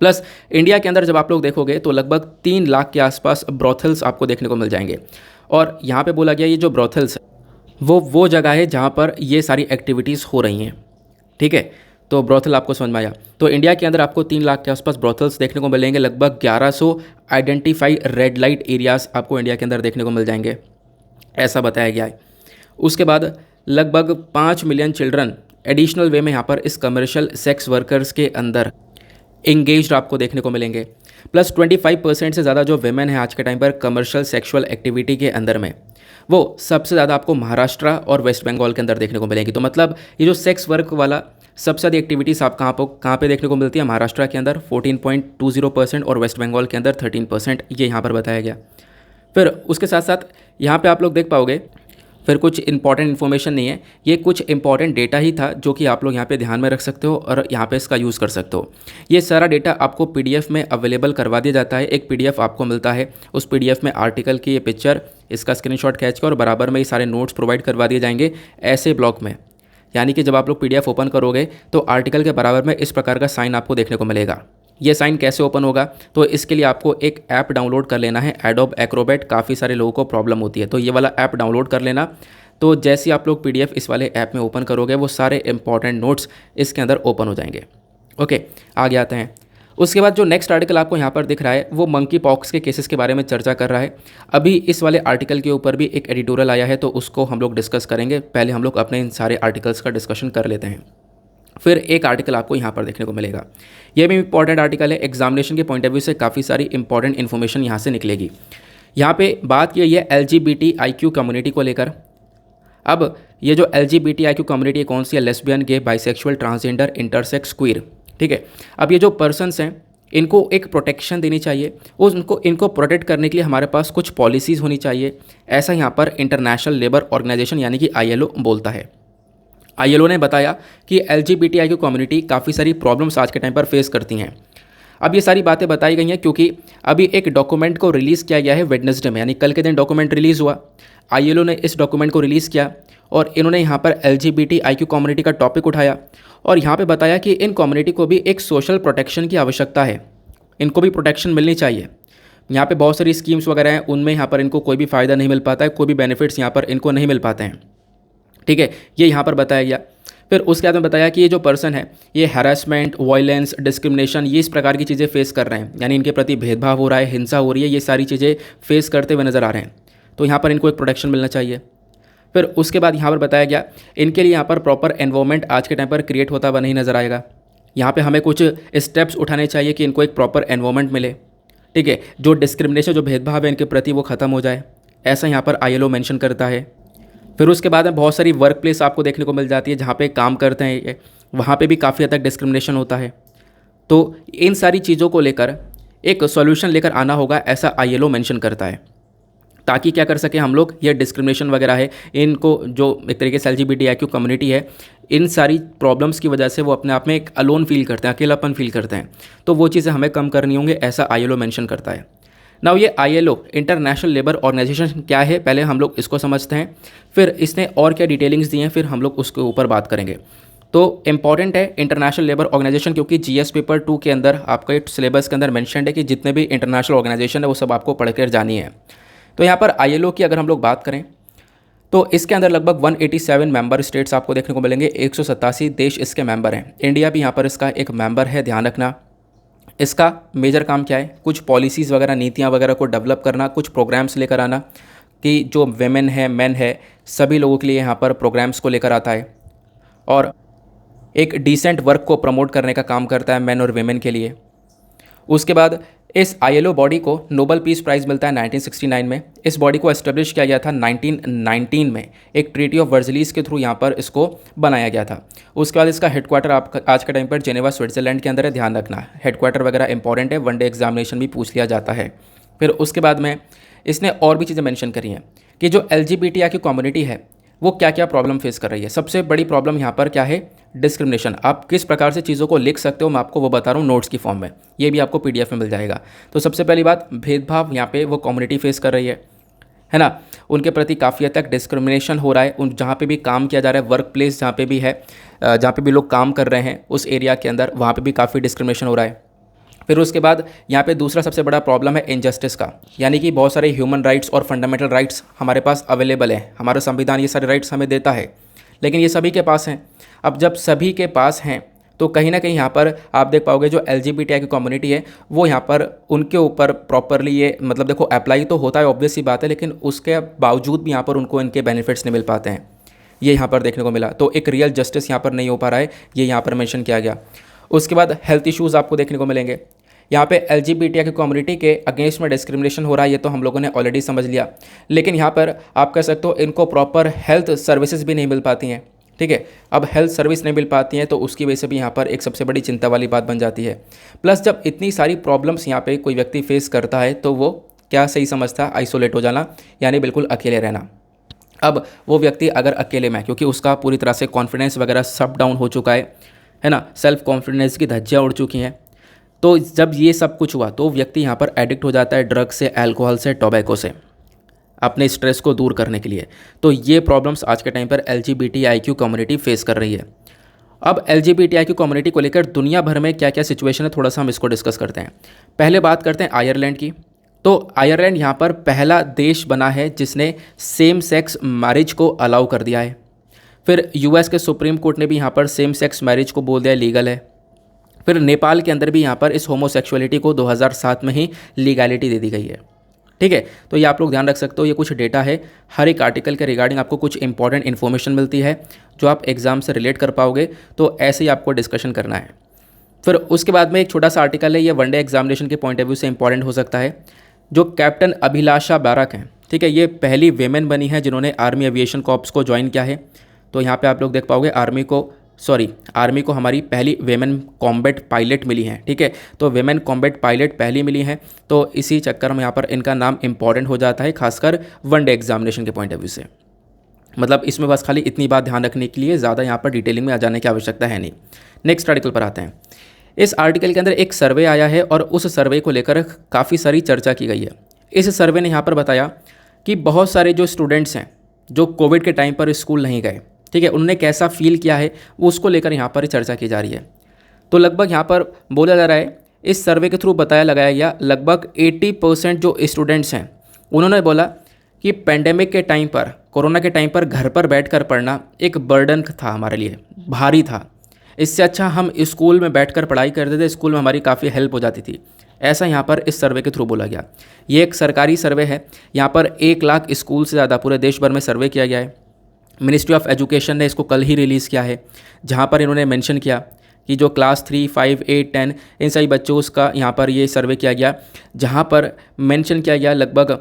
प्लस इंडिया के अंदर जब आप लोग देखोगे तो लगभग 3 लाख के आसपास ब्रोथल्स आपको देखने को मिल जाएंगे। और यहाँ पे बोला गया ये जो ब्रोथल्स है वो जगह है जहाँ पर ये सारी एक्टिविटीज़ हो रही हैं। ठीक है, तो ब्रोथल आपको समझ में आया। तो इंडिया के अंदर आपको 3 लाख के आसपास ब्रोथल्स देखने को मिलेंगे। लगभग 1100 आइडेंटिफाई रेड लाइट एरियाज़ आपको इंडिया के अंदर देखने को मिल जाएंगे, ऐसा बताया गया है। उसके बाद लगभग 5 मिलियन चिल्ड्रन एडिशनल वे में यहाँ पर इस कमर्शियल सेक्स वर्कर्स के अंदर एंगेज्ड आपको देखने को मिलेंगे। प्लस 25% से ज़्यादा जो वेमेन है आज के टाइम पर कमर्शियल सेक्सुअल एक्टिविटी के अंदर में, वो सबसे ज़्यादा आपको महाराष्ट्र और वेस्ट बंगाल के अंदर देखने को मिलेगी। तो मतलब ये जो सेक्स वर्क वाला सबसे ज़्यादा एक्टिविटीज़ आप कहाँ पे देखने को मिलती है, महाराष्ट्र के अंदर 14.20% और वेस्ट बंगाल के अंदर 13%, ये यहाँ पर बताया गया। फिर उसके साथ साथ यहाँ पे आप लोग देख पाओगे फिर कुछ इंपॉर्टेंट इन्फॉर्मेशन नहीं है, ये कुछ इंपॉर्टेंट डेटा ही था जो कि आप लोग यहाँ पे ध्यान में रख सकते हो और यहाँ पे इसका यूज़ कर सकते हो। ये सारा डेटा आपको PDF में अवेलेबल करवा दिया जाता है। एक PDF आपको मिलता है, उस PDF में आर्टिकल की ये पिक्चर, इसका स्क्रीनशॉट खींच के और बराबर में ये सारे नोट्स प्रोवाइड करवा दिए जाएंगे ऐसे ब्लॉक में। यानी कि जब आप लोग PDF ओपन करोगे तो आर्टिकल के बराबर में इस प्रकार का साइन आपको देखने को मिलेगा। ये साइन कैसे ओपन होगा, तो इसके लिए आपको एक ऐप डाउनलोड कर लेना है, एडोब एक्रोबैट। काफ़ी सारे लोगों को प्रॉब्लम होती है, तो ये वाला ऐप डाउनलोड कर लेना। तो जैसे आप लोग PDF इस वाले ऐप में ओपन करोगे वो सारे इंपॉर्टेंट नोट्स इसके अंदर ओपन हो जाएंगे। ओके, आगे आते हैं। उसके बाद जो नेक्स्ट आर्टिकल आपको यहाँ पर दिख रहा है वो मंकी पॉक्स के केसेस के बारे में चर्चा कर रहा है। अभी इस वाले आर्टिकल के ऊपर भी एक एडिटोरियल आया है, तो उसको हम लोग डिस्कस करेंगे। पहले हम लोग अपने इन सारे आर्टिकल्स का डिस्कशन कर लेते हैं। फिर एक आर्टिकल आपको यहाँ पर देखने को मिलेगा, ये भी इंपॉर्टेंट आर्टिकल है। एग्जामिनेशन के पॉइंट ऑफ व्यू से काफ़ी सारी इंपॉर्टेंट इन्फॉर्मेशन यहाँ से निकलेगी। यहाँ पे बात की है LGBTIQ कम्युनिटी को लेकर। अब ये जो LGBTIQ कम्युनिटी कौन सी है, लेस्बियन, गे, बाइसेक्सुअल, ट्रांसजेंडर, इंटरसेक्स, क्वीर। ठीक है, अब ये जो पर्सन्स हैं इनको एक प्रोटेक्शन देनी चाहिए, इनको प्रोटेक्ट करने के लिए हमारे पास कुछ पॉलिसीज़ होनी चाहिए, ऐसा यहाँ पर इंटरनेशनल लेबर ऑर्गेनाइजेशन यानी कि ILO बोलता है। ILO ने बताया कि LGBTIQ कम्युनिटी काफ़ी सारी प्रॉब्लम्स आज के टाइम पर फेस करती हैं। अब ये सारी बातें बताई गई हैं क्योंकि अभी एक डॉक्यूमेंट को रिलीज़ किया गया है वेडनेसडे में, यानी कल के दिन डॉक्यूमेंट रिलीज़ हुआ। ILO ने इस डॉक्यूमेंट को रिलीज़ किया और इन्होंने यहाँ पर LGBTIQ कम्युनिटी का टॉपिक उठाया और यहाँ पे बताया कि इन कम्युनिटी को भी एक सोशल प्रोटेक्शन की आवश्यकता है, इनको भी प्रोटेक्शन मिलनी चाहिए। यहाँ पे बहुत सारी स्कीम्स वगैरह हैं, उनमें यहाँ पर इनको कोई भी फ़ायदा नहीं मिल पाता है, कोई भी बेनिफिट्स यहाँ पर इनको नहीं मिल पाते हैं। ठीक है, ये यहाँ पर बताया गया। फिर उसके बाद में बताया कि ये जो पर्सन है ये हैरेसमेंट, वायलेंस, डिस्क्रिमिनेशन, ये इस प्रकार की चीज़ें फेस कर रहे हैं, यानी इनके प्रति भेदभाव हो रहा है, हिंसा हो रही है, ये सारी चीज़ें फेस करते हुए नज़र आ रहे हैं। तो यहाँ पर इनको एक प्रोटेक्शन मिलना चाहिए। फिर उसके बाद यहाँ पर बताया गया इनके लिए यहाँ पर प्रॉपर एनवायरनमेंट आज के टाइम पर क्रिएट होता हुआ नहीं नज़र आएगा। यहाँ पे हमें कुछ स्टेप्स उठाने चाहिए कि इनको एक प्रॉपर एनवायरनमेंट मिले। ठीक है, जो डिस्क्रिमिनेशन, जो भेदभाव है इनके प्रति वो ख़त्म हो जाए, ऐसा यहाँ पर ILO मेंशन करता है। फिर उसके बाद में बहुत सारी वर्क प्लेस आपको देखने को मिल जाती है जहाँ पे काम करते हैं ये, वहाँ पे भी काफ़ी हद तक डिस्क्रिमिनेशन होता है। तो इन सारी चीज़ों को लेकर एक सॉल्यूशन लेकर आना होगा, ऐसा ILO मेंशन करता है, ताकि क्या कर सके हम लोग, ये डिस्क्रिमिनेशन वगैरह है इनको, जो एक तरीके से LGBTIQ कम्युनिटी है, इन सारी प्रॉब्लम्स की वजह से वो अपने आप में एक अलोन फील करते हैं, अकेलापन फील करते हैं, तो वो चीज़ें हमें कम करनी होंगी, ऐसा ILO मेंशन करता है। नाउ ये ILO इंटरनेशनल लेबर ऑर्गेनाइजेशन क्या है, पहले हम लोग इसको समझते हैं, फिर इसने और क्या डिटेलिंग्स दी हैं, फिर हम लोग उसके ऊपर बात करेंगे। तो इंपॉर्टेंट है इंटरनेशनल लेबर ऑर्गेनाइजेशन, क्योंकि GS पेपर 2 के अंदर आपका सिलेबस के अंदर मेंशन है कि जितने भी इंटरनेशनल ऑर्गेनाइजेशन है वो सब आपको पढ़कर जानी है। तो यहाँ पर ILO की अगर हम लोग बात करें तो इसके अंदर लगभग 187 मेंबर स्टेट्स आपको देखने को मिलेंगे, 187 देश इसके मेंबर हैं। इंडिया भी यहाँ पर इसका एक मेंबर है, ध्यान रखना। इसका मेजर काम क्या है, कुछ पॉलिसीज़ वगैरह, नीतियाँ वगैरह को डेवलप करना, कुछ प्रोग्राम्स लेकर आना कि जो वेमेन है, मेन है, सभी लोगों के लिए यहाँ पर प्रोग्राम्स को लेकर आता है और एक डिसेंट वर्क को प्रमोट करने का काम करता है मेन और वेमेन के लिए। उसके बाद इस ILO बॉडी को नोबेल पीस प्राइज़ मिलता है 1969 में। इस बॉडी को एस्टेब्लिश किया गया था 1919 में, एक ट्रीटी ऑफ वर्जलीज के थ्रू यहाँ पर इसको बनाया गया था। उसके बाद इसका हेडक्वार्टर आज के टाइम पर जेनेवा स्विट्ज़रलैंड के अंदर है, ध्यान रखना हेडक्वार्टर वगैरह इंपॉर्टेंट है, वनडे एग्जामिनेशन भी पूछ लिया जाता है। फिर उसके बाद में इसने और भी चीज़ें मेंशन करी हैं कि जो LGBTI की कम्युनिटी है वो क्या क्या प्रॉब्लम फेस कर रही है। सबसे बड़ी प्रॉब्लम यहाँ पर क्या है, डिस्क्रिमिनेशन। आप किस प्रकार से चीज़ों को लिख सकते हो मैं आपको वो बता रहा हूँ नोट्स की फॉर्म में, ये भी आपको PDF में मिल जाएगा। तो सबसे पहली बात, भेदभाव यहाँ पे वो कम्युनिटी फेस कर रही है ना, उनके प्रति काफ़ी हद तक डिस्क्रिमिनेशन हो रहा है। उन जहाँ पे भी काम किया जा रहा है, वर्क प्लेस जहाँ पे भी है, जहाँ पे भी लोग काम कर रहे हैं उस एरिया के अंदर, वहाँ पे भी काफ़ी डिस्क्रिमिनेशन हो रहा है। फिर उसके बाद यहाँ पे दूसरा सबसे बड़ा प्रॉब्लम है इनजस्टिस का, यानी कि बहुत सारे ह्यूमन राइट्स और फंडामेंटल राइट्स हमारे पास अवेलेबल हैं, हमारा संविधान ये सारे राइट्स हमें देता है, लेकिन ये सभी के पास हैं। अब जब सभी के पास हैं तो कहीं ना कहीं यहाँ पर आप देख पाओगे जो LGBTI की कम्युनिटी है वो यहाँ पर उनके ऊपर प्रॉपरली ये मतलब देखो अप्लाई तो होता है, ऑब्वियस सी बात है, लेकिन उसके बावजूद भी यहाँ पर उनको इनके बेनिफिट्स नहीं मिल पाते हैं, ये यहाँ पर देखने को मिला। तो एक रियल जस्टिस यहाँ पर नहीं हो पा रहा है, ये यहाँ पर मेंशन किया गया। उसके बाद हेल्थ इश्यूज़ आपको देखने को मिलेंगे। यहाँ पे LGBTI की कम्युनिटी के अगेंस्ट में डिस्क्रिमिनेशन हो रहा है, ये तो हम लोगों ने ऑलरेडी समझ लिया, लेकिन यहाँ पर आप कह सकते हो इनको प्रॉपर हेल्थ सर्विसेज भी नहीं मिल पाती हैं। ठीक है, अब हेल्थ सर्विस नहीं मिल पाती हैं तो उसकी वजह से भी यहाँ पर एक सबसे बड़ी चिंता वाली बात बन जाती है। प्लस जब इतनी सारी प्रॉब्लम्स यहाँ पे कोई व्यक्ति फेस करता है तो वो क्या सही समझता है, आइसोलेट हो जाना, यानी बिल्कुल अकेले रहना। अब वो व्यक्ति अगर अकेले में, क्योंकि उसका पूरी तरह से कॉन्फिडेंस वगैरह सब डाउन हो चुका है ना, सेल्फ कॉन्फिडेंस की धज्जियाँ उड़ चुकी हैं, तो जब ये सब कुछ हुआ तो व्यक्ति यहाँ पर एडिक्ट हो जाता है ड्रग्स से, अल्कोहल से, टोबैको से, अपने स्ट्रेस को दूर करने के लिए। तो ये प्रॉब्लम्स आज के टाइम पर LGBTIQ कम्युनिटी फेस कर रही है। अब LGBTIQ कम्युनिटी को लेकर दुनिया भर में क्या क्या सिचुएशन है, थोड़ा सा हम इसको डिस्कस करते हैं। पहले बात करते हैं आयरलैंड की। तो आयरलैंड यहाँ पर पहला देश बना है जिसने सेम सेक्स मैरिज को अलाउ कर दिया है। फिर US के सुप्रीम कोर्ट ने भी यहाँ पर सेम सेक्स मैरिज को बोल दिया लीगल है। फिर नेपाल के अंदर भी यहाँ पर इस होमोसेक्सुअलिटी को 2007 में ही लीगैलिटी दे दी गई है। ठीक है, तो ये आप लोग ध्यान रख सकते हो, ये कुछ डेटा है, हर एक आर्टिकल के रिगार्डिंग आपको कुछ इंपॉर्टेंट इन्फॉर्मेशन मिलती है जो आप एग्जाम से रिलेट कर पाओगे, तो ऐसे ही आपको डिस्कशन करना है। फिर उसके बाद में एक छोटा सा आर्टिकल है, ये वनडे एग्जामिनेशन के पॉइंट ऑफ व्यू से इंपॉर्टेंट हो सकता है, जो कैप्टन अभिलाषा बारक हैं। ठीक है, ये पहली वेमेन बनी है जिन्होंने आर्मी एविएशन कॉर्प्स को ज्वाइन किया है। तो यहाँ पे आप लोग देख पाओगे आर्मी को हमारी पहली वेमेन कॉम्बैट पायलट मिली हैं। ठीक है, तो वेमेन कॉम्बैट पायलट पहली मिली हैं, तो इसी चक्कर में यहाँ पर इनका नाम इंपॉर्टेंट हो जाता है, खासकर वनडे एग्जामिनेशन के पॉइंट ऑफ व्यू से। मतलब इसमें बस खाली इतनी बात ध्यान रखने के लिए ज़्यादा यहाँ पर डिटेलिंग में आ जाने की आवश्यकता है नहीं। नेक्स्ट आर्टिकल पर आते हैं। इस आर्टिकल के अंदर एक सर्वे आया है और उस सर्वे को लेकर काफ़ी सारी चर्चा की गई है। इस सर्वे ने यहाँ पर बताया कि बहुत सारे जो स्टूडेंट्स हैं जो कोविड के टाइम पर स्कूल नहीं गए, ठीक है, उन्होंने कैसा फील किया है वो उसको लेकर यहाँ पर चर्चा की जा रही है। तो लगभग यहाँ पर बोला जा रहा है, इस सर्वे के थ्रू लगाया गया लगभग 80% जो स्टूडेंट्स हैं उन्होंने बोला कि पेंडेमिक के टाइम पर, कोरोना के टाइम पर घर पर बैठकर पढ़ना एक बर्डन था हमारे लिए, भारी था। इससे अच्छा हम स्कूल में बैठकर पढ़ाई करते थे, स्कूल में हमारी काफ़ी हेल्प हो जाती थी। ऐसा यहाँ पर इस सर्वे के थ्रू बोला गया। ये एक सरकारी सर्वे है, यहाँ पर 1 लाख स्कूल से ज़्यादा पूरे देश भर में सर्वे किया गया है। मिनिस्ट्री ऑफ एजुकेशन ने इसको कल ही रिलीज़ किया है, जहाँ पर इन्होंने मेंशन किया कि जो क्लास 3, 5, 8, 10 इन सभी बच्चों का यहाँ पर ये सर्वे किया गया, जहाँ पर मेंशन किया गया लगभग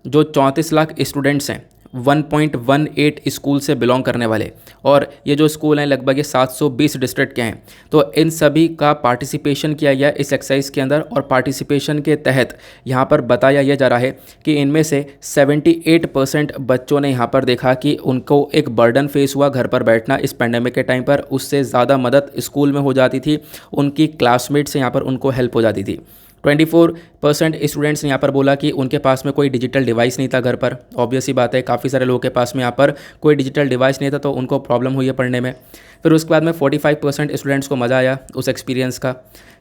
जो 34 लाख स्टूडेंट्स हैं 1.18 स्कूल से बिलोंग करने वाले, और ये जो स्कूल हैं लगभग ये 720 डिस्ट्रिक्ट के हैं। तो इन सभी का पार्टिसिपेशन किया गया इस एक्सरसाइज के अंदर, और पार्टिसिपेशन के तहत यहाँ पर बताया यह जा रहा है कि इनमें से 78% बच्चों ने यहाँ पर देखा कि उनको एक बर्डन फेस हुआ घर पर बैठना इस पेंडेमिक के टाइम पर। उससे ज़्यादा मदद स्कूल में हो जाती थी, उनकी क्लासमेट से यहाँ पर उनको हेल्प हो जाती थी। 24% स्टूडेंट्स ने यहाँ पर बोला कि उनके पास में कोई डिजिटल डिवाइस नहीं था घर पर। ऑब्वियस सी बात है, काफ़ी सारे लोगों के पास में यहाँ पर कोई डिजिटल डिवाइस नहीं था, तो उनको प्रॉब्लम हुई है पढ़ने में। फिर उसके बाद में 45% स्टूडेंट्स को मज़ा आया उस एक्सपीरियंस का,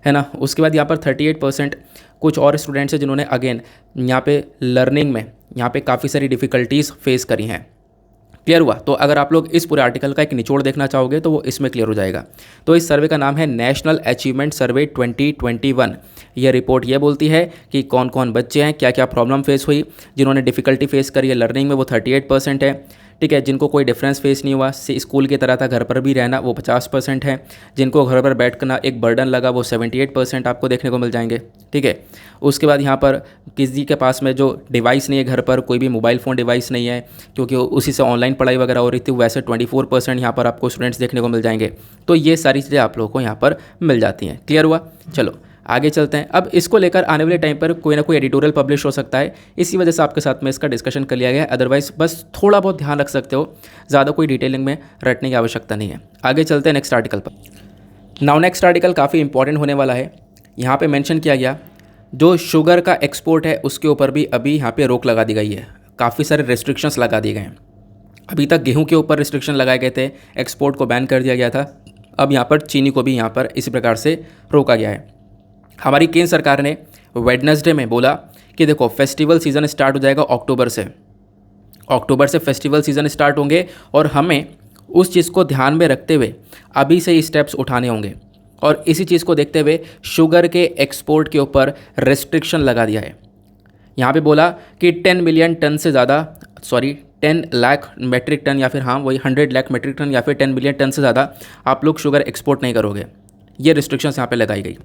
है ना। उसके बाद यहाँ पर 38% कुछ और स्टूडेंट्स हैं जिन्होंने अगेन यहाँ पे लर्निंग में यहाँ पे काफ़ी सारी डिफ़िकल्टीज़ फेस करी हैं। क्लियर हुआ? तो अगर आप लोग इस पूरे आर्टिकल का एक निचोड़ देखना चाहोगे तो वो इसमें क्लियर हो जाएगा। तो इस सर्वे का नाम है नेशनल अचीवमेंट सर्वे 2021। यह रिपोर्ट ये बोलती है कि कौन कौन बच्चे हैं, क्या क्या प्रॉब्लम फेस हुई, जिन्होंने डिफिकल्टी फेस करी है लर्निंग में वो 38% है, ठीक है। जिनको कोई डिफरेंस फेस नहीं हुआ, स्कूल की तरह था घर पर भी रहना, वो 50% है। जिनको घर पर बैठना एक बर्डन लगा, वो 78% आपको देखने को मिल जाएंगे, ठीक है। उसके बाद यहाँ पर किसी के पास में जो डिवाइस नहीं है, घर पर कोई भी मोबाइल फ़ोन डिवाइस नहीं है क्योंकि उसी से ऑनलाइन पढ़ाई वगैरह हो रही थी, वैसे 24% यहाँ पर आपको स्टूडेंट्स देखने को मिल जाएंगे। तो ये सारी चीज़ें आप लोगों को यहाँ पर मिल जाती हैं। क्लियर हुआ? चलो आगे चलते हैं। अब इसको लेकर आने वाले टाइम पर कोई ना कोई एडिटोरियल पब्लिश हो सकता है, इसी वजह से आपके साथ में इसका डिस्कशन कर लिया गया है। अदरवाइज बस थोड़ा बहुत ध्यान रख सकते हो, ज़्यादा कोई डिटेलिंग में रटने की आवश्यकता नहीं है। आगे चलते हैं नेक्स्ट आर्टिकल पर। नाउ नेक्स्ट आर्टिकल काफ़ी इंपॉर्टेंट होने वाला है। यहाँ पे मेंशन किया गया जो शुगर का एक्सपोर्ट है उसके ऊपर भी अभी यहाँ पे रोक लगा दी गई है, काफ़ी सारे रिस्ट्रिक्शंस लगा दिए गए हैं। अभी तक गेहूं के ऊपर रिस्ट्रिक्शन लगाए गए थे, एक्सपोर्ट को बैन कर दिया गया था, अब यहाँ पर चीनी को भी यहाँ पर इसी प्रकार से रोका गया है। हमारी केंद्र सरकार ने वेडनेसडे में बोला कि देखो फेस्टिवल सीज़न स्टार्ट हो जाएगा अक्टूबर से फेस्टिवल सीज़न स्टार्ट होंगे और हमें उस चीज़ को ध्यान में रखते हुए अभी से ही स्टेप्स उठाने होंगे। और इसी चीज़ को देखते हुए शुगर के एक्सपोर्ट के ऊपर रेस्ट्रिक्शन लगा दिया है। यहाँ पे बोला कि 10 मिलियन टन से ज़्यादा 10 लाख मेट्रिक टन या फिर वही 100 लाख मेट्रिक टन या फिर 10 मिलियन टन से ज़्यादा आप लोग शुगर एक्सपोर्ट नहीं करोगे। ये रिस्ट्रिक्शंस यहाँ पे लगाई गई।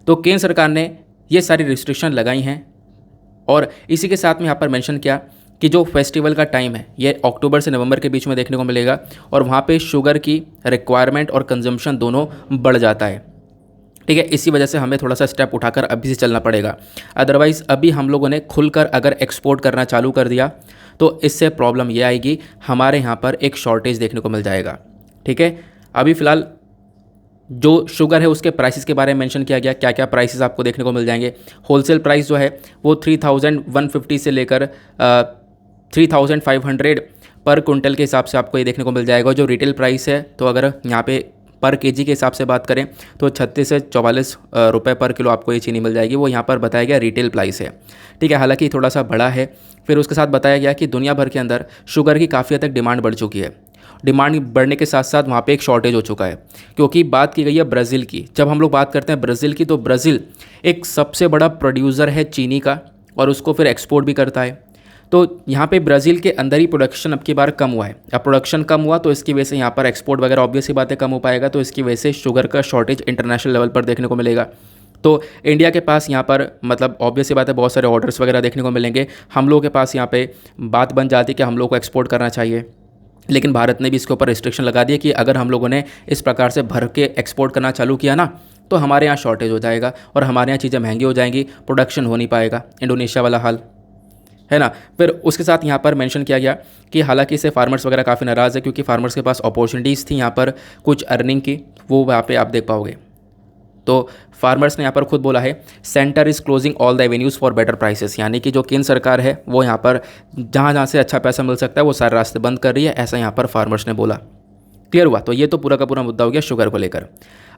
तो केंद्र सरकार ने ये सारी रिस्ट्रिक्शन लगाई हैं और इसी के साथ में यहाँ पर मेंशन किया कि जो फेस्टिवल का टाइम है ये अक्टूबर से नवंबर के बीच में देखने को मिलेगा और वहाँ पे शुगर की रिक्वायरमेंट और कंजम्पशन दोनों बढ़ जाता है, ठीक है। इसी वजह से हमें थोड़ा सा स्टेप उठाकर अभी से चलना पड़ेगा। अदरवाइज़ अभी हम लोगों ने खुलकर अगर एक्सपोर्ट करना चालू कर दिया तो इससे प्रॉब्लम ये आएगी, हमारे यहाँ पर एक शॉर्टेज देखने को मिल जाएगा, ठीक है। अभी फ़िलहाल जो शुगर है उसके प्राइसेस के बारे में मेंशन किया गया, क्या क्या प्राइसेस आपको देखने को मिल जाएंगे। होलसेल प्राइस जो है वो 3150 से लेकर 3500 पर कुंटल के हिसाब से आपको ये देखने को मिल जाएगा। जो रिटेल प्राइस है तो अगर यहाँ पे पर केजी के हिसाब से बात करें तो 36 से 44 रुपये पर किलो आपको ये चीनी मिल जाएगी, वो यहाँ पर बताया गया रिटेल प्राइस है, ठीक है। हालांकि थोड़ा सा बड़ा है। फिर उसके साथ बताया गया कि दुनिया भर के अंदर शुगर की काफ़ी हद तक डिमांड बढ़ चुकी है। डिमांड बढ़ने के साथ साथ वहाँ पे एक शॉर्टेज हो चुका है, क्योंकि बात की गई है ब्राज़ील की। जब हम लोग बात करते हैं ब्राज़ील की तो ब्राज़ील एक सबसे बड़ा प्रोड्यूसर है चीनी का और उसको फिर एक्सपोर्ट भी करता है। तो यहाँ पे ब्राज़ील के अंदर ही प्रोडक्शन अब की बार कम हुआ है। अब प्रोडक्शन कम हुआ तो इसकी वजह से यहाँ पर एक्सपोर्ट वगैरह ऑब्वियस ही बातें कम हो पाएगा, तो इसकी वजह से शुगर का शॉर्टेज इंटरनेशनल लेवल पर देखने को मिलेगा। तो इंडिया के पास यहाँ पर मतलब ऑब्वियस ही बात है बहुत सारे ऑर्डर्स वगैरह देखने को मिलेंगे। हम लोगों के पास यहाँ पे बात बन जाती है कि हम लोग को एक्सपोर्ट करना चाहिए, लेकिन भारत ने भी इसके ऊपर रिस्ट्रिक्शन लगा दिया कि अगर हम लोगों ने इस प्रकार से भर के एक्सपोर्ट करना चालू किया ना तो हमारे यहाँ शॉर्टेज हो जाएगा और हमारे यहाँ चीज़ें महंगी हो जाएंगी, प्रोडक्शन हो नहीं पाएगा। इंडोनेशिया वाला हाल है ना। फिर उसके साथ यहाँ पर मेंशन किया गया कि हालांकि इससे फार्मर्स वगैरह काफ़ी नाराज़ है, क्योंकि फार्मर्स के पास अपॉर्चुनिटीज़ थी यहाँ पर कुछ अर्निंग की, वो वहाँ पे आप देख पाओगे। तो फार्मर्स ने यहाँ पर खुद बोला है centre is closing all the avenues for better prices, यानी कि जो केंद्र सरकार है वो यहाँ पर जहाँ जहाँ से अच्छा पैसा मिल सकता है वो सारे रास्ते बंद कर रही है, ऐसा यहाँ पर फार्मर्स ने बोला। क्लियर हुआ? तो ये तो पूरा का पूरा मुद्दा हो गया शुगर को लेकर।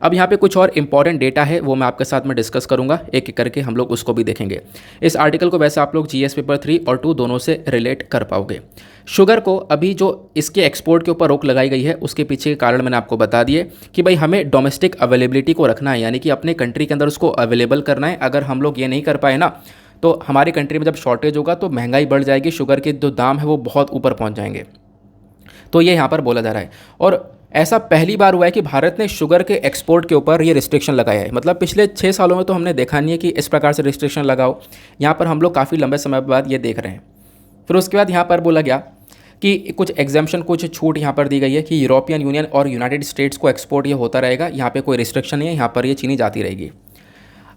अब यहाँ पे कुछ और इंपॉर्टेंट डेटा है वो मैं आपके साथ में डिस्कस करूँगा, एक एक करके हम लोग उसको भी देखेंगे। इस आर्टिकल को वैसे आप लोग जीएस पेपर 3 और 2 दोनों से रिलेट कर पाओगे। शुगर को अभी जो इसके एक्सपोर्ट के ऊपर रोक लगाई गई है उसके पीछे के कारण मैंने आपको बता दिए कि भाई हमें डोमेस्टिक अवेलेबिलिटी को रखना है, यानी कि अपने कंट्री के अंदर उसको अवेलेबल करना है। अगर हम लोग ये नहीं कर पाए ना तो हमारी कंट्री में जब शॉर्टेज होगा तो महंगाई बढ़ जाएगी, शुगर के जो दाम है वो बहुत ऊपर पहुँच जाएंगे। तो ये यहाँ पर बोला जा रहा है और ऐसा पहली बार हुआ है कि भारत ने शुगर के एक्सपोर्ट के ऊपर ये रिस्ट्रिक्शन लगाया है। मतलब पिछले 6 सालों में तो हमने देखा नहीं है कि इस प्रकार से रिस्ट्रिक्शन लगाओ, यहाँ पर हम लोग काफ़ी लंबे समय बाद ये देख रहे हैं। फिर उसके बाद यहाँ पर बोला गया कि कुछ एग्जाम्पशन, कुछ छूट यहाँ पर दी गई है कि यूरोपियन यूनियन और यूनाइटेड स्टेट्स को एक्सपोर्ट ये होता रहेगा, यहाँ पर कोई रिस्ट्रिक्शन नहीं है, यहाँ पर ये चीनी जाती रहेगी।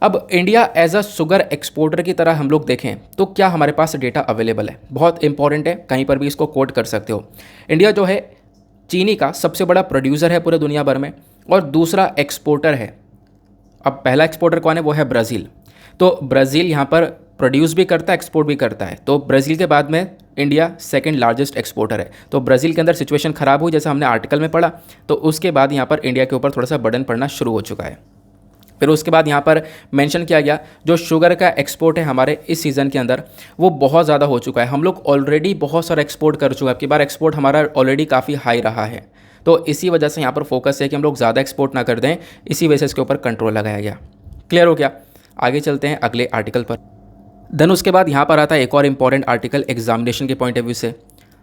अब India as a sugar exporter की तरह हम लोग देखें तो क्या हमारे पास डेटा अवेलेबल है, बहुत इंपॉर्टेंट है, कहीं पर भी इसको कोट कर सकते हो। इंडिया जो है चीनी का सबसे बड़ा प्रोड्यूसर है पूरे दुनिया भर में और दूसरा एक्सपोर्टर है। अब पहला एक्सपोर्टर कौन है? वो है ब्राज़ील। तो ब्राज़ील यहाँ पर प्रोड्यूस भी करता है, एक्सपोर्ट भी करता है। तो ब्राज़ील के बाद में इंडिया सेकंड लार्जेस्ट एक्सपोर्टर है। तो ब्राज़ील के अंदर सिचुएशन ख़राब हुई जैसे हमने आर्टिकल में पढ़ा, तो उसके बाद यहाँ पर इंडिया के ऊपर थोड़ा सा बर्डन पड़ना शुरू हो चुका है। फिर उसके बाद यहाँ पर मेंशन किया गया जो शुगर का एक्सपोर्ट है हमारे इस सीज़न के अंदर वो बहुत ज़्यादा हो चुका है। हम लोग ऑलरेडी बहुत सारा एक्सपोर्ट कर चुके हैं, अब की बार एक्सपोर्ट हमारा ऑलरेडी काफ़ी हाई रहा है, तो इसी वजह से यहाँ पर फोकस है कि हम लोग ज़्यादा एक्सपोर्ट ना कर दें, इसी वजह से इसके ऊपर कंट्रोल लगाया गया। क्लियर हो गया? आगे चलते हैं अगले आर्टिकल पर। देन उसके बाद यहाँ पर आता है एक और इम्पॉर्टेंट आर्टिकल एग्जामिनेशन के पॉइंट ऑफ व्यू से।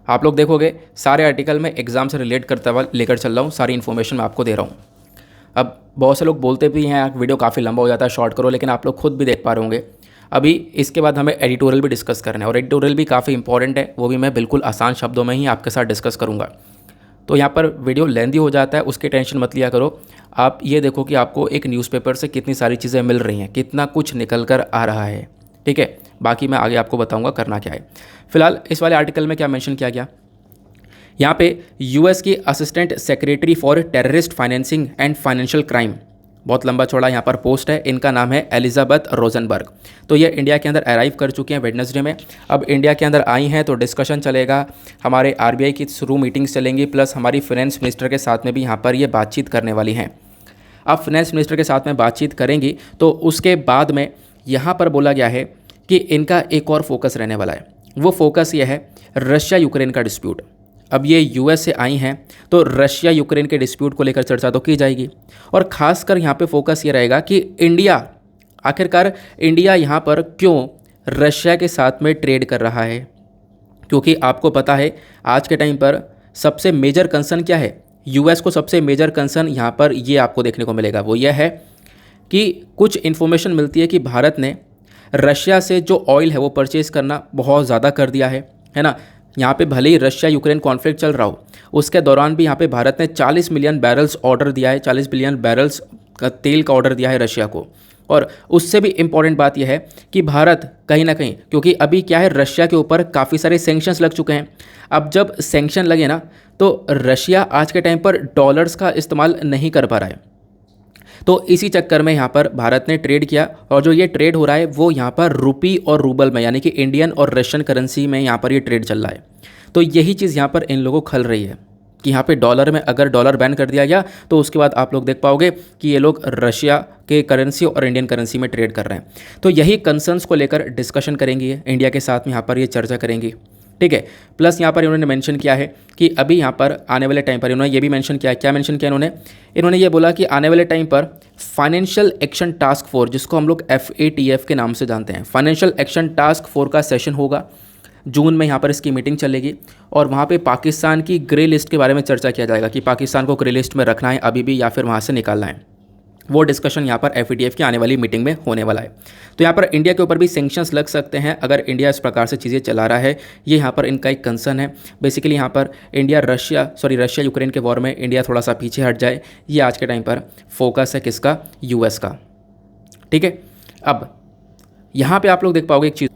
आप लोग देखोगे सारे आर्टिकल में एग्जाम से रिलेट करता हुआ लेकर चल रहा हूँ, सारी इन्फॉर्मेशन मैं आपको दे रहा हूँ। अब बहुत से लोग बोलते भी हैं वीडियो काफ़ी लंबा हो जाता है, शॉर्ट करो, लेकिन आप लोग खुद भी देख पा रहे होंगे। अभी इसके बाद हमें एडिटोरियल भी डिस्कस करना है और एडिटोरियल भी काफ़ी इंपॉर्टेंट है, वो भी मैं बिल्कुल आसान शब्दों में ही आपके साथ डिस्कस करूँगा। तो यहाँ पर वीडियो लेंदी हो जाता है, उसकी टेंशन मत लिया करो। आप ये देखो कि आपको एक न्यूज़पेपर से कितनी सारी चीज़ें मिल रही हैं, कितना कुछ निकल कर आ रहा है, ठीक है। बाकी मैं आगे आपको बताऊँगा करना क्या है। फिलहाल इस वाले आर्टिकल में क्या मेंशन किया गया, यहाँ पे यूएस की assistant secretary for terrorist financing and financial crime, बहुत लंबा चौड़ा यहाँ पर पोस्ट है, इनका नाम है एलिजाबेथ रोजनबर्ग। तो ये इंडिया के अंदर अराइव कर चुकी हैं वेडनेसडे में। अब इंडिया के अंदर आई हैं तो डिस्कशन चलेगा, हमारे आरबीआई की थ्रू मीटिंग्स चलेंगी, प्लस हमारी फाइनेंस मिनिस्टर के साथ में भी यहाँ पर ये बातचीत करने वाली हैं। अब फाइनेंस मिनिस्टर के साथ में बातचीत करेंगी तो उसके बाद में यहाँ पर बोला गया है कि इनका एक और फोकस रहने वाला है। वो फोकस ये है रशिया यूक्रेन का डिस्प्यूट। अब ये यूएस से आई हैं तो रशिया यूक्रेन के डिस्प्यूट को लेकर चर्चा तो की जाएगी, और ख़ासकर यहाँ पे फोकस ये रहेगा कि इंडिया, आखिरकार इंडिया यहाँ पर क्यों रशिया के साथ में ट्रेड कर रहा है। क्योंकि आपको पता है आज के टाइम पर सबसे मेजर कंसर्न क्या है, यूएस को सबसे मेजर कंसर्न यहाँ पर ये आपको देखने को मिलेगा, वो यह है कि कुछ इन्फॉर्मेशन मिलती है कि भारत ने रशिया से जो ऑयल है वो परचेज़ करना बहुत ज़्यादा कर दिया है ना। यहाँ पे भले ही रशिया यूक्रेन कॉन्फ्लिक्ट चल रहा हो, उसके दौरान भी यहाँ पे भारत ने 40 मिलियन बैरल्स ऑर्डर दिया है, 40 बिलियन बैरल्स का तेल का ऑर्डर दिया है रशिया को। और उससे भी इम्पॉर्टेंट बात यह है कि भारत कहीं ना कहीं, क्योंकि अभी क्या है रशिया के ऊपर काफ़ी सारे सैंक्शंस लग चुके हैं, अब जब सैंक्शन लगे ना तो रशिया आज के टाइम पर डॉलर्स का इस्तेमाल नहीं कर पा रहा है। तो इसी चक्कर में यहाँ पर भारत ने ट्रेड किया, और जो ये ट्रेड हो रहा है वो यहाँ पर रुपी और रूबल में, यानी कि इंडियन और रशियन करेंसी में यहाँ पर ये ट्रेड चल रहा है। तो यही चीज़ यहाँ पर इन लोगों को खल रही है कि यहाँ पे डॉलर में अगर डॉलर बैन कर दिया गया तो उसके बाद आप लोग देख पाओगे कि ये लोग रशिया के करेंसी और इंडियन करेंसी में ट्रेड कर रहे हैं। तो यही कंसर्न्स को लेकर डिस्कशन करेंगे, इंडिया के साथ में यहाँ पर ये चर्चा करेंगी, ठीक है। प्लस यहाँ पर इन्होंने मेंशन किया है कि अभी यहाँ पर आने वाले टाइम पर इन्होंने ये भी मेंशन किया, क्या मेंशन किया इन्होंने ये बोला कि आने वाले टाइम पर फाइनेंशियल एक्शन टास्क फोर्स, जिसको हम लोग FATF के नाम से जानते हैं, फाइनेंशियल एक्शन टास्क फोर्स का सेशन होगा जून में, यहाँ पर इसकी मीटिंग चलेगी, और वहाँ पे पाकिस्तान की ग्रे लिस्ट के बारे में चर्चा किया जाएगा कि पाकिस्तान को ग्रे लिस्ट में रखना है अभी भी या फिर वहाँ से निकालना है। वो डिस्कशन यहाँ पर FATF की आने वाली मीटिंग में होने वाला है। तो यहाँ पर इंडिया के ऊपर भी सैंक्शंस लग सकते हैं अगर इंडिया इस प्रकार से चीज़ें चला रहा है, ये यहाँ पर इनका एक कंसर्न है। बेसिकली यहाँ पर रशिया यूक्रेन के वॉर में इंडिया थोड़ा सा पीछे हट जाए, ये आज के टाइम पर फोकस है किसका, यूएस का, ठीक है। अब यहाँ पर आप लोग देख पाओगे एक चीज़,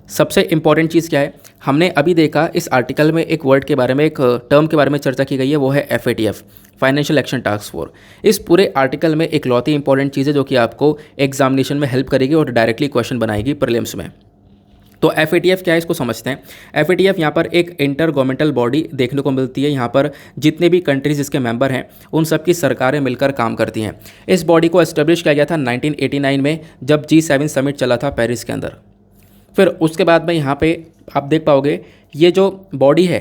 सबसे इंपॉर्टेंट चीज़ क्या है, हमने अभी देखा इस आर्टिकल में एक वर्ड के बारे में, एक टर्म के बारे में चर्चा की गई है, वो है FATF, financial action task force. इस पूरे आर्टिकल में एक लौती इंपॉर्टेंट चीज़ है जो कि आपको एग्जामिनेशन में हेल्प करेगी और डायरेक्टली क्वेश्चन बनाएगी प्रीलिम्स में। तो FATF क्या है इसको समझते हैं। FATF यहाँ पर एक इंटर गवर्नमेंटल बॉडी देखने को मिलती है, यहाँ पर जितने भी कंट्रीज़ इसके मेंबर हैं उन सब की सरकारें मिलकर काम करती हैं। इस बॉडी को एस्टेब्लिश किया गया था 1989 में, जब G7 समिट चला था पेरिस के अंदर। फिर उसके बाद में यहाँ पे आप देख पाओगे ये जो बॉडी है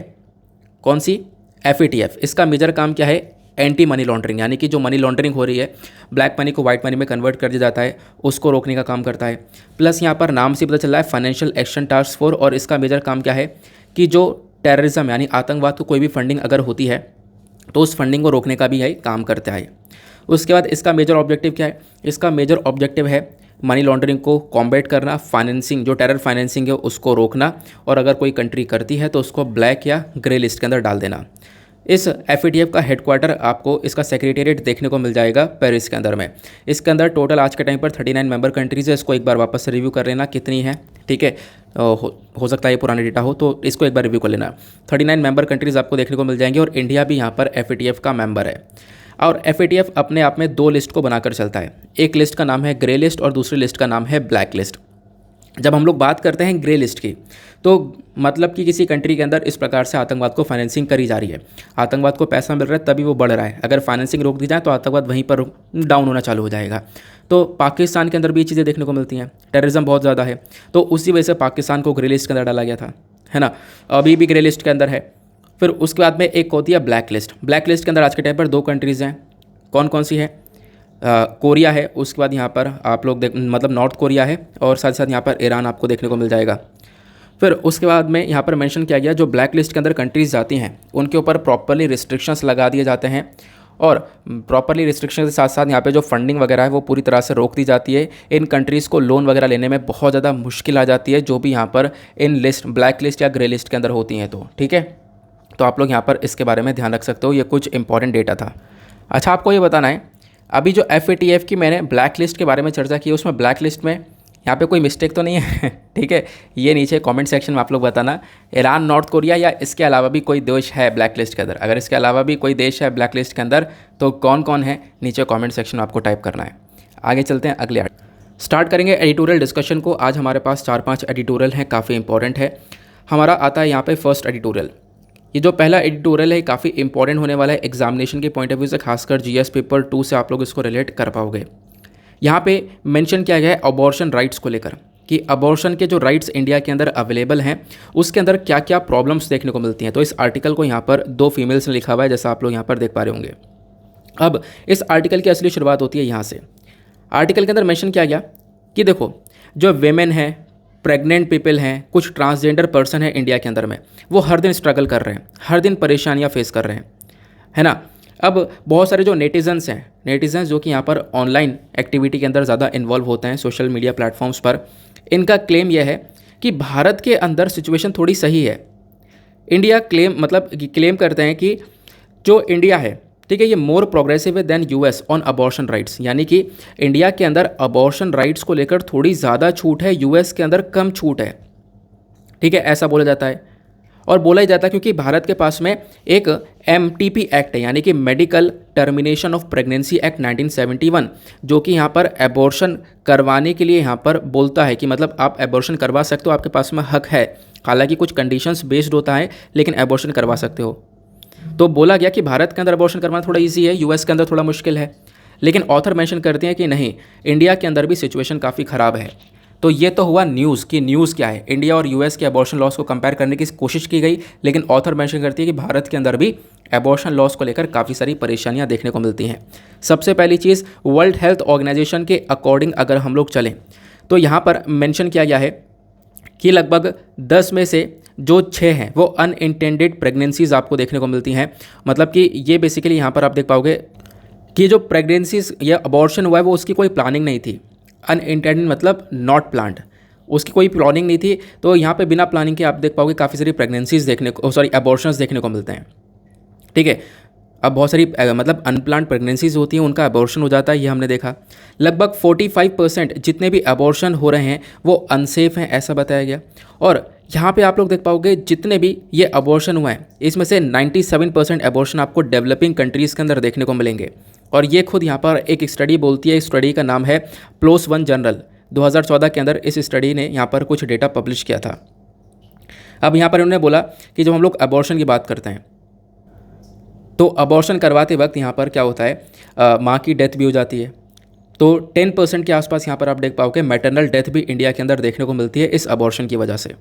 कौन सी, FATF, इसका मेजर काम क्या है, एंटी मनी लॉन्ड्रिंग, यानी कि जो मनी लॉन्ड्रिंग हो रही है, ब्लैक मनी को वाइट मनी में कन्वर्ट कर दिया जाता है, उसको रोकने का काम करता है। प्लस यहाँ पर नाम से पता चल रहा है फाइनेंशियल एक्शन टास्क फोर्स, और इसका मेजर काम क्या है कि जो टेररिज्म यानी आतंकवाद को कोई भी फंडिंग अगर होती है तो उस फंडिंग को रोकने का भी है काम करता है। उसके बाद इसका मेजर ऑब्जेक्टिव क्या है, इसका मेजर ऑब्जेक्टिव है मनी लॉन्ड्रिंग को कॉम्बैट करना, फाइनेंसिंग जो टेरर फाइनेंसिंग है उसको रोकना, और अगर कोई कंट्री करती है तो उसको ब्लैक या ग्रे लिस्ट के अंदर डाल देना। इस FATF का हेडक्वार्टर आपको इसका सेक्रेटेरिएट देखने को मिल जाएगा पेरिस के अंदर में। इसके अंदर टोटल आज के टाइम पर 39 मेंबर कंट्रीज़ है, इसको एक बार वापस से रिव्यू कर लेना कितनी है, ठीक है। हो सकता है ये पुराना डेटा हो तो इसको एक बार रिव्यू कर लेना। 39 मेंबर कंट्रीज़ आपको देखने को मिल जाएंगे, और इंडिया भी यहाँ पर FATF का मेंबर है। और FATF अपने आप में 2 लिस्ट को बनाकर चलता है, एक लिस्ट का नाम है ग्रे लिस्ट और दूसरी लिस्ट का नाम है ब्लैक लिस्ट। जब हम लोग बात करते हैं ग्रे लिस्ट की, तो मतलब कि किसी कंट्री के अंदर इस प्रकार से आतंकवाद को फाइनेंसिंग करी जा रही है, आतंकवाद को पैसा मिल रहा है तभी वो बढ़ रहा है, अगर फाइनेंसिंग रोक दी जाए तो आतंकवाद वहीं पर डाउन होना चालू हो जाएगा। तो पाकिस्तान के अंदर भी ये चीज़ें देखने को मिलती हैं, टेररिज्म बहुत ज़्यादा है, तो उसी वजह से पाकिस्तान को ग्रे लिस्ट के अंदर डाला गया था, है ना। अभी भी ग्रे लिस्ट के अंदर है। फिर उसके बाद में एक होती है ब्लैक लिस्ट। ब्लैक लिस्ट के अंदर आज के टाइम पर 2 कंट्रीज़ हैं। कौन कौन सी है? कोरिया है, उसके बाद यहाँ पर आप लोग मतलब नॉर्थ कोरिया है, और साथ साथ यहाँ पर ईरान आपको देखने को मिल जाएगा। फिर उसके बाद में यहाँ पर मेंशन किया गया जो ब्लैक लिस्ट के अंदर कंट्रीज़ जाती हैं उनके ऊपर प्रॉपरली रिस्ट्रिक्शंस लगा दिए जाते हैं, और प्रॉपरली रिस्ट्रिक्शन के साथ साथ यहाँ पे जो फंडिंग वगैरह है वो पूरी तरह से रोक दी जाती है। इन कंट्रीज़ को लोन वगैरह लेने में बहुत ज़्यादा मुश्किल आ जाती है, जो भी यहाँ पर इन लिस्ट ब्लैक लिस्ट या ग्रे लिस्ट के अंदर होती हैं। तो ठीक है, तो आप लोग यहाँ पर इसके बारे में ध्यान रख सकते हो, ये कुछ इंपॉर्टेंट डेटा था। अच्छा, आपको ये बताना है, अभी जो FATF की मैंने ब्लैक लिस्ट के बारे में चर्चा की है, उसमें ब्लैक लिस्ट में यहाँ पे कोई मिस्टेक तो नहीं है? ठीक है, ये नीचे कमेंट सेक्शन में आप लोग बताना, ईरान, नॉर्थ कोरिया या इसके अलावा भी कोई देश है ब्लैक लिस्ट के अंदर। अगर इसके अलावा भी कोई देश है ब्लैक लिस्ट के अंदर तो कौन कौन है, नीचे कमेंट सेक्शन में आपको टाइप करना है। आगे चलते हैं, अगले स्टार्ट करेंगे एडिटोरियल डिस्कशन को। आज हमारे पास 4-5 एडिटोरियल हैं, काफ़ी इंपॉर्टेंट है। हमारा आता है यहाँ पर फर्स्ट एडिटोरियल। ये जो पहला एडिटोरियल है काफ़ी इंपॉर्टेंट होने वाला है एग्जामिनेशन के पॉइंट ऑफ व्यू से, खासकर GS पेपर 2 से आप लोग इसको रिलेट कर पाओगे। यहाँ पे मेंशन किया गया है अबॉर्शन राइट्स को लेकर, कि अबॉर्शन के जो राइट्स इंडिया के अंदर अवेलेबल हैं उसके अंदर क्या क्या प्रॉब्लम्स देखने को मिलती हैं। तो इस आर्टिकल को यहाँ पर 2 फीमेल्स ने लिखा हुआ है, जैसा आप लोग यहाँ पर देख पा रहे होंगे। अब इस आर्टिकल की असली शुरुआत होती है यहाँ से। आर्टिकल के अंदर मेंशन किया गया कि देखो, जो वेमेन है, प्रेग्नेंट पीपल हैं, कुछ ट्रांसजेंडर पर्सन है इंडिया के अंदर में, वो हर दिन स्ट्रगल कर रहे हैं, हर दिन परेशानियाँ फेस कर रहे हैं, है ना। अब बहुत सारे जो नेटिजन्स जो कि यहाँ पर ऑनलाइन एक्टिविटी के अंदर ज़्यादा इन्वॉल्व होते हैं सोशल मीडिया प्लेटफॉर्म्स पर, इनका क्लेम यह है कि भारत के अंदर सिचुएशन थोड़ी सही है। इंडिया क्लेम करते हैं कि जो इंडिया है, ठीक है, ये मोर प्रोग्रेसिव है than US on abortion rights, यानी कि इंडिया के अंदर अबॉर्शन राइट्स को लेकर थोड़ी ज़्यादा छूट है, US के अंदर कम छूट है। ठीक है, ऐसा बोला जाता है। और बोला ही जाता है क्योंकि भारत के पास में एक MTP एक्ट है, यानी कि medical termination of pregnancy act 1971, जो कि यहाँ पर एबॉर्शन करवाने के लिए यहाँ पर बोलता है कि मतलब आप एबॉर्शन करवा सकते हो, आपके पास में हक है। हालांकि कुछ कंडीशंस बेस्ड होता है, लेकिन एबॉर्शन करवा सकते हो। तो बोला गया कि भारत के अंदर एबॉर्शन करवाना थोड़ा ईजी है, US के अंदर थोड़ा मुश्किल है। लेकिन ऑथर मेंशन करते हैं कि नहीं, इंडिया के अंदर भी सिचुएशन काफ़ी ख़राब है। तो ये तो हुआ न्यूज़ कि न्यूज़ क्या है, इंडिया और US के एबॉर्शन लॉस को कंपेयर करने की कोशिश की गई, लेकिन ऑथर मेंशन करती है कि भारत के अंदर भी एबॉर्शन लॉस को लेकर काफ़ी सारी परेशानियां देखने को मिलती हैं। सबसे पहली चीज़, वर्ल्ड हेल्थ ऑर्गेनाइजेशन के अकॉर्डिंग अगर हम लोग चलें तो यहाँ पर मेंशन किया गया है कि लगभग 10 में से जो 6 हैं वो अनइंटेंडेड प्रेगनेंसीज आपको देखने को मिलती हैं। मतलब कि ये बेसिकली यहाँ पर आप देख पाओगे कि जो प्रेगनेंसीज या अबॉर्शन हुआ है वो उसकी कोई प्लानिंग नहीं थी। अनइंटेंडेड मतलब नॉट प्लान्ड, उसकी कोई प्लानिंग नहीं थी। तो यहाँ पे बिना प्लानिंग के आप देख पाओगे काफ़ी सारी प्रेगनेंसीज अबॉर्शंस देखने को मिलते हैं। ठीक है, अब बहुत सारी मतलब अनप्लान्ड प्रेगनेंसीज होती हैं, उनका अबॉर्शन हो जाता है, ये हमने देखा। लगभग 45% जितने भी अबॉर्शन हो रहे हैं वो अनसेफ हैं, ऐसा बताया गया। और यहाँ पे आप लोग देख पाओगे जितने भी ये अबॉर्शन हुआ है इसमें से 97% अबॉर्शन आपको डेवलपिंग कंट्रीज़ के अंदर देखने को मिलेंगे। और ये खुद यहाँ पर एक स्टडी बोलती है, स्टडी का नाम है PLOS ONE जर्नल, 2014 के अंदर इस स्टडी ने यहाँ पर कुछ डेटा पब्लिश किया था। अब यहाँ पर उन्होंने बोला कि जब हम लोग अबॉर्शन की बात करते हैं तो अबॉर्शन करवाते वक्त यहाँ पर क्या होता है, माँ की डेथ भी हो जाती है। तो 10% के आसपास यहाँ पर आप देख पाओगे मैटरनल डेथ भी इंडिया के अंदर देखने को मिलती है इस अबॉर्शन की वजह से।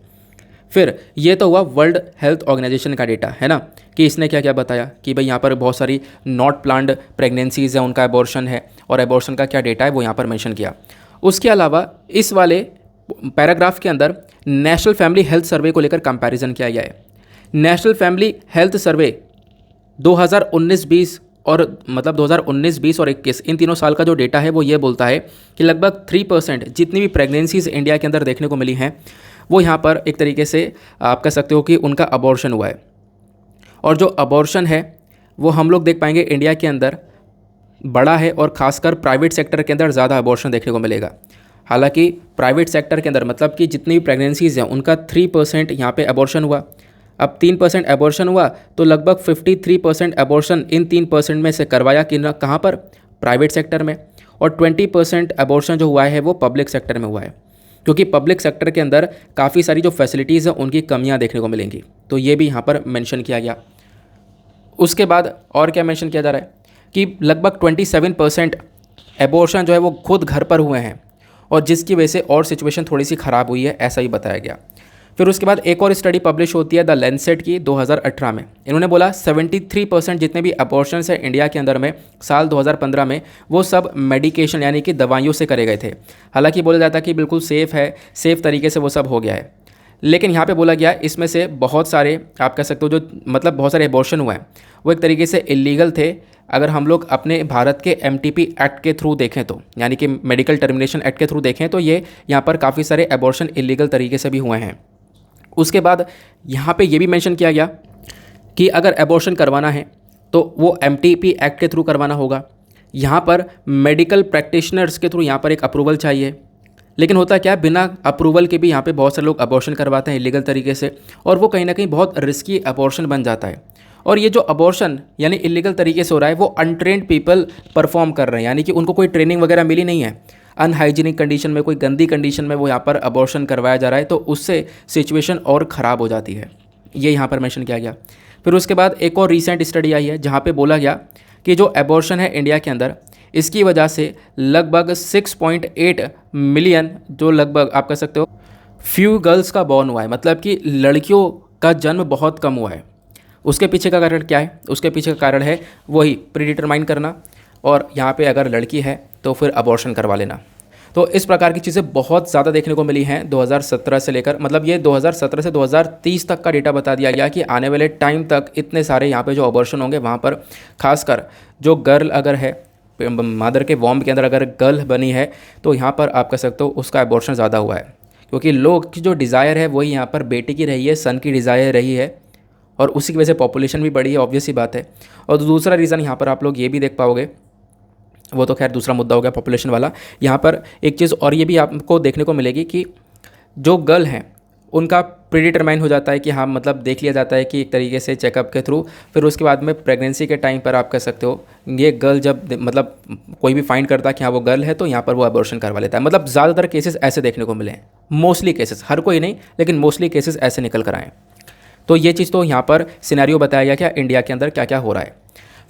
फिर ये तो हुआ वर्ल्ड हेल्थ ऑर्गेनाइजेशन का डेटा, है ना, कि इसने क्या क्या बताया कि भाई यहाँ पर बहुत सारी नॉट प्लान्ड प्रेगनेंसीज है, उनका एबॉर्शन है, और एबॉर्शन का क्या डेटा है वो यहाँ पर मेंशन किया। उसके अलावा इस वाले पैराग्राफ के अंदर नेशनल फैमिली हेल्थ सर्वे को लेकर कंपैरिजन किया गया है। नेशनल फैमिली हेल्थ सर्वे 2019-20 और मतलब 2019-20 और 21 इन तीनों साल का जो डेटा है वो ये बोलता है कि लगभग 3% जितनी भी प्रेगनेंसीज इंडिया के अंदर देखने को मिली हैं वो यहाँ पर एक तरीके से आप कह सकते हो कि उनका अबॉर्शन हुआ है। और जो अबॉर्शन है वो हम लोग देख पाएंगे इंडिया के अंदर बड़ा है, और ख़ासकर प्राइवेट सेक्टर के अंदर ज़्यादा अबॉर्शन देखने को मिलेगा। हालांकि प्राइवेट सेक्टर के अंदर मतलब कि जितनी भी प्रेगनेंसीज हैं उनका 3% यहाँ पे अबॉर्शन हुआ। अब 3% अबॉर्शन हुआ तो लगभग 53% अबॉर्शन इन 3% में से करवाया कि ना कहाँ पर, प्राइवेट सेक्टर में, और 20% अबॉर्शन जो हुआ है वो पब्लिक सेक्टर में हुआ है। क्योंकि पब्लिक सेक्टर के अंदर काफ़ी सारी जो फैसिलिटीज़ हैं उनकी कमियां देखने को मिलेंगी। तो ये भी यहाँ पर मेंशन किया गया। उसके बाद और क्या मेंशन किया जा रहा है कि लगभग 27% एबॉर्शन जो है वो खुद घर पर हुए हैं, और जिसकी वजह से और सिचुएशन थोड़ी सी ख़राब हुई है, ऐसा ही बताया गया। फिर उसके बाद एक और स्टडी पब्लिश होती है द लैंसेट की 2018 में। इन्होंने बोला 73% जितने भी अबॉर्शंस हैं इंडिया के अंदर में साल 2015 में, वो सब मेडिकेशन यानी कि दवाइयों से करे गए थे। हालांकि बोला जाता है कि बिल्कुल सेफ़ है, सेफ़ तरीके से वो सब हो गया है, लेकिन यहाँ पे बोला गया इसमें से बहुत सारे आप कह सकते हो जो मतलब बहुत सारे एबॉर्शन हुए हैं वो एक तरीके से इलीगल थे। अगर हम लोग अपने भारत के MTP एक्ट के थ्रू देखें तो, यानी कि मेडिकल टर्मिनेशन एक्ट के थ्रू देखें तो ये यहाँ पर काफ़ी सारे एबॉर्शन इलीगल तरीके से भी हुए हैं। उसके बाद यहाँ पे ये भी मेंशन किया गया कि अगर एबॉर्शन करवाना है तो वो MTP एक्ट के थ्रू करवाना होगा। यहाँ पर मेडिकल प्रैक्टिशनर्स के थ्रू यहाँ पर एक अप्रूवल चाहिए, लेकिन होता क्या है, बिना अप्रूवल के भी यहाँ पे बहुत सारे लोग अबॉर्शन करवाते हैं इलीगल तरीके से, और वो कहीं ना कहीं बहुत रिस्की अबॉर्शन बन जाता है। और ये जो अबॉर्शन यानी इलीगल तरीके से हो रहा है वो अनट्रेंड पीपल परफॉर्म कर रहे हैं, यानी कि उनको कोई ट्रेनिंग वगैरह मिली नहीं है, अनहाइजीनिक कंडीशन में, कोई गंदी कंडीशन में वो यहाँ पर अबॉर्शन करवाया जा रहा है, तो उससे सिचुएशन और ख़राब हो जाती है। ये यहाँ पर मेंशन किया गया। फिर उसके बाद एक और रीसेंट स्टडी आई है जहाँ पे बोला गया कि जो एबॉर्शन है इंडिया के अंदर, इसकी वजह से लगभग 6.8 मिलियन जो लगभग आप कह सकते हो फ्यू गर्ल्स का बॉर्न हुआ है, मतलब कि लड़कियों का जन्म बहुत कम हुआ है। उसके पीछे का कारण क्या है? उसके पीछे का कारण है वही प्रीडिटरमाइन करना, और यहाँ पे अगर लड़की है तो फिर अबॉर्शन करवा लेना। तो इस प्रकार की चीज़ें बहुत ज़्यादा देखने को मिली हैं 2017 से लेकर, मतलब ये 2017 से 2030 तक का डेटा बता दिया गया कि आने वाले टाइम तक इतने सारे यहाँ पे जो अबॉर्शन होंगे, वहाँ पर खासकर जो गर्ल अगर है, मदर के वॉम्ब के अंदर अगर गर्ल बनी है तो यहाँ पर आप कह सकते हो उसका अबॉर्शन ज़्यादा हुआ है, क्योंकि लोग की जो डिज़ायर है वही यहाँ पर बेटी की रही है, सन की डिज़ायर रही है, और उसी की वजह से पॉपुलेशन भी बढ़ी है, ऑब्वियस सी बात है। और दूसरा रीज़न यहाँ पर आप लोग ये भी देख पाओगे, वो तो खैर दूसरा मुद्दा हो गया पॉपुलेशन वाला। यहाँ पर एक चीज़ और ये भी आपको देखने को मिलेगी कि जो गर्ल हैं उनका प्रीडिटरमाइन हो जाता है कि हाँ, मतलब देख लिया जाता है कि एक तरीके से चेकअप के थ्रू, फिर उसके बाद में प्रेगनेंसी के टाइम पर आप कह सकते हो ये गर्ल जब मतलब कोई भी फाइंड करता है कि हाँ वो गर्ल है, तो यहाँ पर वो अबॉर्शन करवा लेता है। मतलब ज़्यादातर केसेस ऐसे देखने को मिले हैं, मोस्टली केसेस, हर कोई नहीं लेकिन मोस्टली केसेस ऐसे निकल कर आए। तो ये चीज़ तो यहाँ पर सिनेरियो बताया गया क्या इंडिया के अंदर क्या क्या हो रहा है।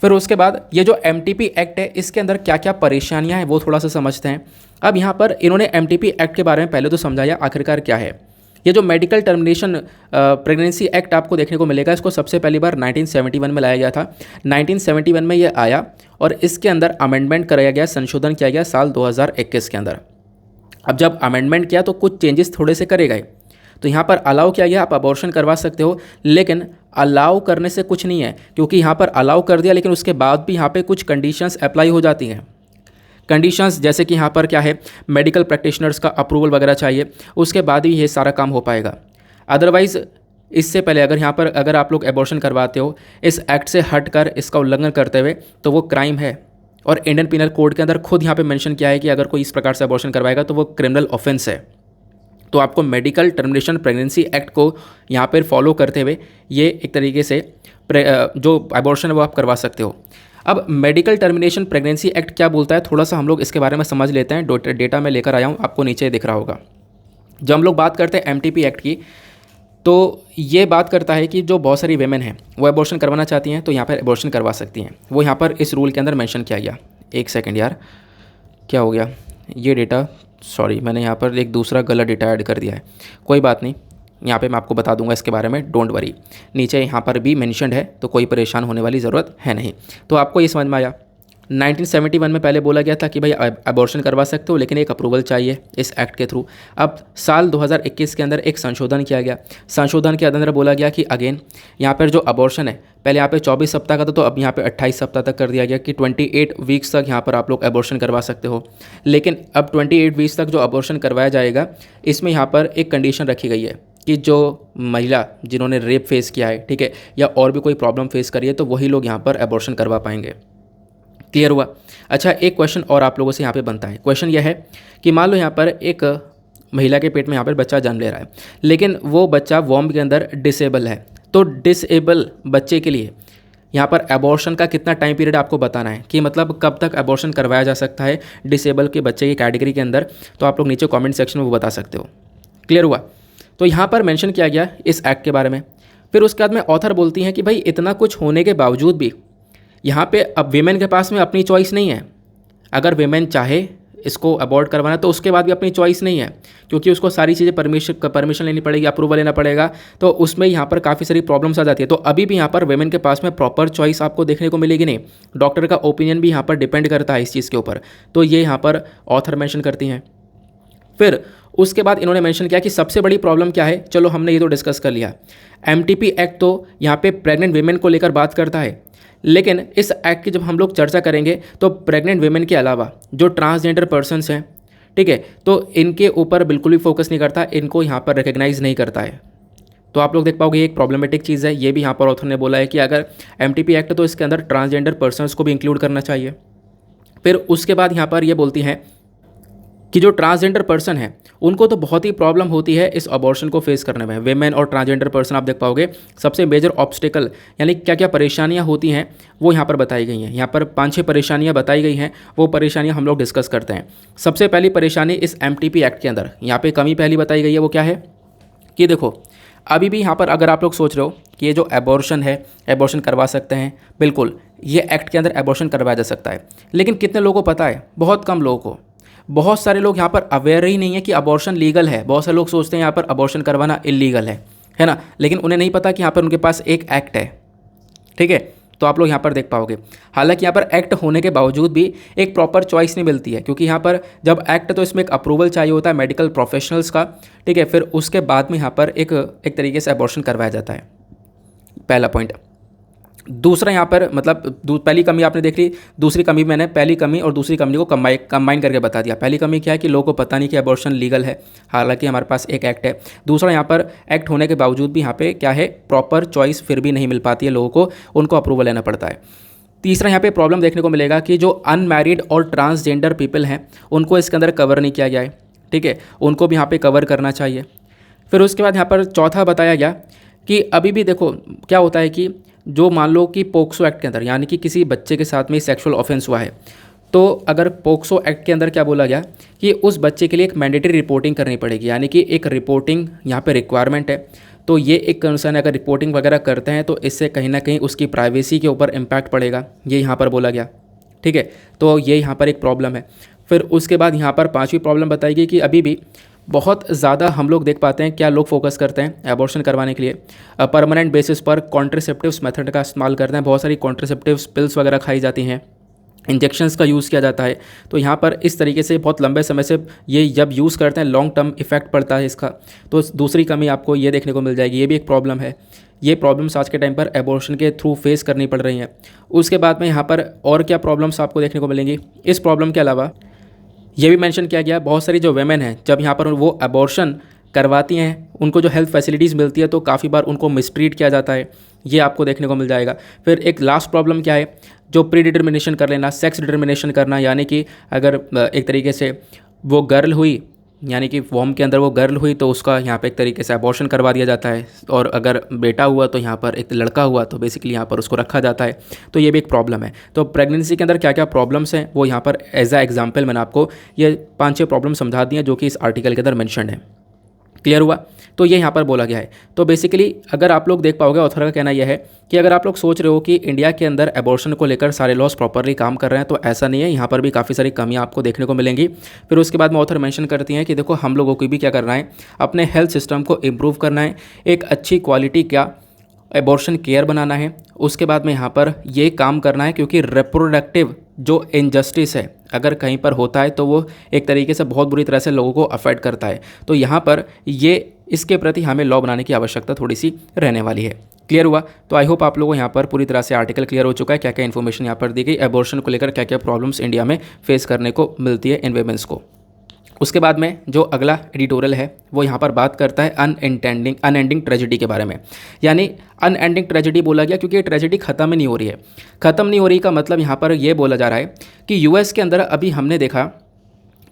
फिर उसके बाद ये जो MTP एक्ट है इसके अंदर क्या क्या परेशानियां हैं वो थोड़ा सा समझते हैं। अब यहाँ पर इन्होंने MTP एक्ट के बारे में पहले तो समझाया आखिरकार क्या है। ये जो मेडिकल टर्मिनेशन प्रेगनेंसी एक्ट आपको देखने को मिलेगा, इसको सबसे पहली बार 1971 में लाया गया था। 1971 में ये आया और इसके अंदर अमेंडमेंट कराया गया, संशोधन किया गया साल 2021 के अंदर। अब जब अमेंडमेंट किया तो कुछ चेंजेस थोड़े से करे गए, तो यहाँ पर अलाउ किया गया आप अबॉर्शन करवा सकते हो, लेकिन अलाउ करने से कुछ नहीं है, क्योंकि यहाँ पर अलाउ कर दिया लेकिन उसके बाद भी यहाँ पे कुछ कंडीशंस अप्लाई हो जाती हैं। कंडीशंस जैसे कि यहाँ पर क्या है, मेडिकल प्रैक्टिशनर्स का अप्रूवल वगैरह चाहिए, उसके बाद ही ये सारा काम हो पाएगा। अदरवाइज़ इससे पहले अगर आप लोग अबॉर्शन करवाते हो इस एक्ट से हटकर इसका उल्लंघन करते हुए, तो वो क्राइम है। और इंडियन पिनल कोड के अंदर खुद यहाँ पे मेंशन किया है कि अगर कोई इस प्रकार से अबॉर्शन करवाएगा तो वो क्रिमिनल ऑफेंस है। तो आपको मेडिकल टर्मिनेशन प्रेगनेंसी एक्ट को यहाँ पर फॉलो करते हुए ये एक तरीके से जो अबॉर्शन है वो आप करवा सकते हो। अब मेडिकल टर्मिनेशन प्रेगनेंसी एक्ट क्या बोलता है, थोड़ा सा हम लोग इसके बारे में समझ लेते हैं। डेटा मैं लेकर आया हूँ, आपको नीचे दिख रहा होगा। जब हम लोग बात करते हैं MTP एक्ट की, तो ये बात करता है कि जो बहुत सारी वेमेन हैं वो अबॉर्शन करवाना चाहती हैं तो यहाँ पर अबॉर्शन करवा सकती हैं। वो यहाँ पर इस रूल के अंदर मेंशन किया गया। एक सेकंड यार, क्या हो गया, ये डेटा, सॉरी मैंने यहाँ पर एक दूसरा गलत डेटा ऐड कर दिया है, कोई बात नहीं, यहाँ पे मैं आपको बता दूंगा इसके बारे में, डोंट वरी। नीचे यहाँ पर भी मेंशन्ड है तो कोई परेशान होने वाली ज़रूरत है नहीं। तो आपको ये समझ में आया, 1971 में पहले बोला गया था कि भाई अबॉर्शन करवा सकते हो लेकिन एक अप्रूवल चाहिए इस एक्ट के थ्रू। अब साल 2021 के अंदर एक संशोधन किया गया। संशोधन के अंदर बोला गया कि अगेन यहाँ पर जो अबॉर्शन है, पहले यहाँ पे 24 सप्ताह का था तो अब यहाँ पे 28 सप्ताह तक कर दिया गया कि 28 वीक्स तक यहाँ पर आप लोग अबॉर्शन करवा सकते हो। लेकिन अब 28 वीक्स तक जो अबॉर्शन करवाया जाएगा, इसमें यहाँ पर एक कंडीशन रखी गई है कि जो महिला जिन्होंने रेप फेस किया है, ठीक है, या और भी कोई प्रॉब्लम फेस करी है, तो वही लोग यहाँ पर अबॉर्शन करवा पाएंगे। क्लियर हुआ? अच्छा, एक क्वेश्चन और आप लोगों से यहाँ पे बनता है। क्वेश्चन यह है कि मान लो यहाँ पर एक महिला के पेट में यहाँ पर बच्चा जन्म ले रहा है, लेकिन वो बच्चा वॉम्ब के अंदर डिसेबल है, तो डिसेबल बच्चे के लिए यहाँ पर एबॉर्शन का कितना टाइम पीरियड आपको बताना है कि मतलब कब तक एबॉर्शन करवाया जा सकता है डिसेबल के बच्चे की कैटेगरी के अंदर, तो आप लोग नीचे कमेंट सेक्शन में वो बता सकते हो। क्लियर हुआ? तो यहाँ पर मेंशन किया गया इस एक्ट के बारे में। फिर उसके बाद में ऑथर बोलती हैं कि भाई इतना कुछ होने के बावजूद भी यहाँ पे अब वीमेन के पास में अपनी चॉइस नहीं है। अगर वीमेन चाहे इसको अबॉर्ट करवाना तो उसके बाद भी अपनी चॉइस नहीं है, क्योंकि उसको सारी चीज़ें परमिशन लेनी पड़ेगी, अप्रूवल लेना पड़ेगा, तो उसमें यहाँ पर काफ़ी सारी प्रॉब्लम्स आ जाती है। तो अभी भी यहाँ पर वेमेन के पास में प्रॉपर चॉइस आपको देखने को मिलेगी नहीं। डॉक्टर का ओपिनियन भी यहाँ पर डिपेंड करता है इस चीज़ के ऊपर, तो ये यहाँ पर ऑथर मेंशन करती हैं। फिर उसके बाद इन्होंने मेंशन किया कि सबसे बड़ी प्रॉब्लम क्या है। चलो हमने ये तो डिस्कस कर लिया। एमटीपी एक्ट तो यहाँ पे प्रेग्नेंट वीमेन को लेकर बात करता है, लेकिन इस एक्ट की जब हम लोग चर्चा करेंगे तो प्रेग्नेंट वीमेन के अलावा जो ट्रांसजेंडर पर्सन्स हैं, ठीक है, तो इनके ऊपर बिल्कुल भी फोकस नहीं करता, इनको यहाँ पर रिकग्नाइज नहीं करता है। तो आप लोग देख पाओगे ये एक प्रॉब्लमेटिक चीज़ है। ये भी यहाँ पर ऑथर ने बोला है कि अगर एमटीपी एक्ट तो इसके अंदर ट्रांसजेंडर पर्सन्स को भी इंक्लूड करना चाहिए। फिर उसके बाद यहाँ पर ये बोलती हैं कि जो ट्रांसजेंडर पर्सन है उनको तो बहुत ही प्रॉब्लम होती है इस अबॉर्शन को फेस करने में। वेमेन और ट्रांसजेंडर पर्सन आप देख पाओगे सबसे मेजर ऑब्स्टिकल यानी क्या क्या परेशानियां होती हैं वो यहाँ पर बताई गई हैं। यहाँ पर 5-6 परेशानियां बताई गई हैं, वो परेशानियां हम लोग डिस्कस करते हैं। सबसे पहली परेशानी इस एमटीपी एक्ट के अंदर यहाँ पे कमी पहली बताई गई है, वो क्या है कि देखो अभी भी यहाँ पर अगर आप लोग सोच रहे हो कि ये जो एबॉर्शन है, एबॉर्शन करवा सकते हैं, बिल्कुल ये एक्ट के अंदर एबॉर्शन करवाया जा सकता है, लेकिन कितने लोगों को पता है? बहुत कम लोगों को। बहुत सारे लोग यहाँ पर अवेयर ही नहीं है कि अबॉर्शन लीगल है। बहुत सारे लोग सोचते हैं यहाँ पर अबॉर्शन करवाना इलीगल है ना, लेकिन उन्हें नहीं पता कि यहाँ पर उनके पास एक एक्ट है, ठीक है। तो आप लोग यहाँ पर देख पाओगे, हालांकि यहाँ पर एक्ट होने के बावजूद भी एक प्रॉपर चॉइस नहीं मिलती है, क्योंकि यहाँ पर जब एक्ट तो इसमें एक अप्रूवल चाहिए होता है मेडिकल प्रोफेशनल्स का, ठीक है। फिर उसके बाद में यहाँ पर एक तरीके से अबॉर्शन करवाया जाता है, पहला पॉइंट। दूसरा यहाँ पर मतलब पहली कमी आपने देख ली, दूसरी कमी मैंने पहली कमी और दूसरी कमी को कंबाइन करके बता दिया। पहली कमी क्या है कि लोगों को पता नहीं कि अबॉर्शन लीगल है, हालांकि हमारे पास एक एक्ट है। दूसरा यहाँ पर एक्ट होने के बावजूद भी यहाँ पे क्या है, प्रॉपर चॉइस फिर भी नहीं मिल पाती है लोगों को, उनको अप्रूवल लेना पड़ता है। तीसरा यहाँ पे प्रॉब्लम देखने को मिलेगा कि जो अनमैरिड और ट्रांसजेंडर पीपल हैं उनको इसके अंदर कवर नहीं किया गया है, ठीक है, उनको भी यहाँ पर कवर करना चाहिए। फिर उसके बाद यहाँ पर चौथा बताया गया कि अभी भी देखो क्या होता है कि जो मान लो कि पोक्सो एक्ट के अंदर यानी कि किसी बच्चे के साथ में सेक्सुअल ऑफेंस हुआ है, तो अगर पोक्सो एक्ट के अंदर क्या बोला गया कि उस बच्चे के लिए एक मैंडेटरी रिपोर्टिंग करनी पड़ेगी, यानी कि एक रिपोर्टिंग यहाँ पे रिक्वायरमेंट है। तो ये एक कंसर्न है, अगर रिपोर्टिंग वगैरह करते हैं तो इससे कहीं ना कहीं उसकी प्राइवेसी के ऊपर इम्पैक्ट पड़ेगा, ये यहाँ पर बोला गया, ठीक है। तो ये यहाँ पर एक प्रॉब्लम है। फिर उसके बाद यहाँ पर 5वीं प्रॉब्लम बताई गई कि अभी भी बहुत ज़्यादा हम लोग देख पाते हैं क्या लोग फोकस करते हैं एबॉर्शन करवाने के लिए परमानेंट बेसिस पर कॉन्ट्रासेप्टिव्स मेथड का इस्तेमाल करते हैं। बहुत सारी कॉन्ट्रासेप्टिव्स पिल्स वगैरह खाई जाती हैं, इंजेक्शंस का यूज़ किया जाता है। तो यहाँ पर इस तरीके से बहुत लंबे समय से ये जब यूज़ करते हैं लॉन्ग टर्म इफेक्ट पड़ता है इसका। तो दूसरी कमी आपको ये देखने को मिल जाएगी, ये भी एक प्रॉब्लम है। ये प्रॉब्लम्स आज के टाइम पर एबॉर्शन के थ्रू फेस करनी पड़ रही हैं। उसके बाद में यहाँ पर और क्या प्रॉब्लम्स आपको देखने को मिलेंगी, इस प्रॉब्लम के अलावा ये भी मेंशन किया गया बहुत सारी जो वेमेन हैं जब यहाँ पर वो अबॉर्शन करवाती हैं उनको जो हेल्थ फैसिलिटीज़ मिलती है तो काफ़ी बार उनको मिसट्रीट किया जाता है, ये आपको देखने को मिल जाएगा। फिर एक लास्ट प्रॉब्लम क्या है, जो प्री डिटर्मिनेशन कर लेना, सेक्स डिटर्मिनेशन करना, यानी कि अगर एक तरीके से वो गर्ल हुई यानी कि वॉम के अंदर वो गर्ल हुई तो उसका यहाँ पे एक तरीके से अबॉर्शन करवा दिया जाता है, और अगर बेटा हुआ तो यहाँ पर एक लड़का हुआ तो बेसिकली यहाँ पर उसको रखा जाता है। तो ये भी एक प्रॉब्लम है। तो प्रेगनेंसी के अंदर क्या क्या प्रॉब्लम्स हैं वो यहाँ पर एज अ एग्जाम्पल मैंने आपको ये 5-6 प्रॉब्लम समझा दी हैं जो कि इस आर्टिकल के अंदर मैंशन है। क्लियर हुआ? तो ये यहाँ पर बोला गया है। तो बेसिकली अगर आप लोग देख पाओगे, ऑथर का कहना यह है कि अगर आप लोग सोच रहे हो कि इंडिया के अंदर एबॉर्शन को लेकर सारे लॉज प्रॉपरली काम कर रहे हैं, तो ऐसा नहीं है, यहाँ पर भी काफ़ी सारी कमियाँ आपको देखने को मिलेंगी। फिर उसके बाद में ऑथर मेंशन करती हैं कि देखो हम लोगों को भी क्या करना है, अपने हेल्थ सिस्टम को इम्प्रूव करना है, एक अच्छी क्वालिटी का एबॉर्शन केयर बनाना है। उसके बाद में यहाँ पर ये काम करना है क्योंकि रिप्रोडक्टिव जो इनजस्टिस है अगर कहीं पर होता है तो वो एक तरीके से बहुत बुरी तरह से लोगों को अफेक्ट करता है। तो यहाँ पर ये इसके प्रति हमें लॉ बनाने की आवश्यकता थोड़ी सी रहने वाली है। क्लियर हुआ? तो आई होप आप लोगों को यहाँ पर पूरी तरह से आर्टिकल क्लियर हो चुका है, क्या क्या इन्फॉर्मेशन यहाँ पर दी गई, एबॉर्शन को लेकर क्या क्या प्रॉब्लम्स इंडिया में फेस करने को मिलती है इन वेमेंस को। उसके बाद में जो अगला एडिटोरियल है वो यहाँ पर बात करता है अनएंडिंग ट्रेजेडी के बारे में। यानी अनएंडिंग ट्रेजेडी बोला गया क्योंकि ये ट्रेजेडी ख़त्म ही नहीं हो रही है। ख़त्म नहीं हो रही का मतलब यहाँ पर ये बोला जा रहा है कि यूएस के अंदर अभी हमने देखा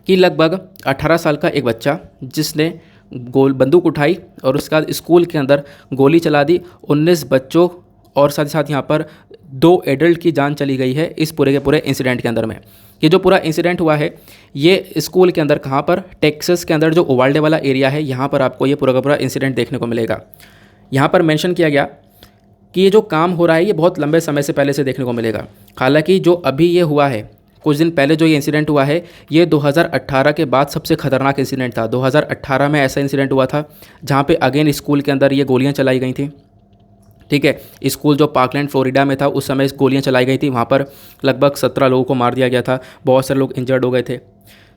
कि लगभग 18 साल का एक बच्चा जिसने बंदूक उठाई और उसके बाद स्कूल के अंदर गोली चला दी, 19 बच्चों और साथ ही साथ यहाँ पर 2 एडल्ट की जान चली गई है इस पूरे के पूरे इंसिडेंट के अंदर में। ये जो पूरा इंसिडेंट हुआ है ये स्कूल के अंदर कहाँ पर, टेक्सास के अंदर जो उवाल्डे वाला एरिया है, यहाँ पर आपको ये पूरा का पूरा इंसिडेंट देखने को मिलेगा। यहाँ पर मेंशन किया गया कि ये जो काम हो रहा है ये बहुत लंबे समय से पहले से देखने को मिलेगा। हालांकि जो अभी ये हुआ है, कुछ दिन पहले जो ये इंसिडेंट हुआ है, ये 2018 के बाद सबसे खतरनाक इंसिडेंट था। 2018 में ऐसा इंसिडेंट हुआ था जहाँ पे अगेन स्कूल के अंदर ये गोलियाँ चलाई गई थी। ठीक है, स्कूल जो पार्कलैंड फ्लोरिडा में था उस समय गोलियाँ चलाई गई थी, वहाँ पर लगभग 17 लोगों को मार दिया गया था, बहुत सारे लोग इंजर्ड हो गए थे।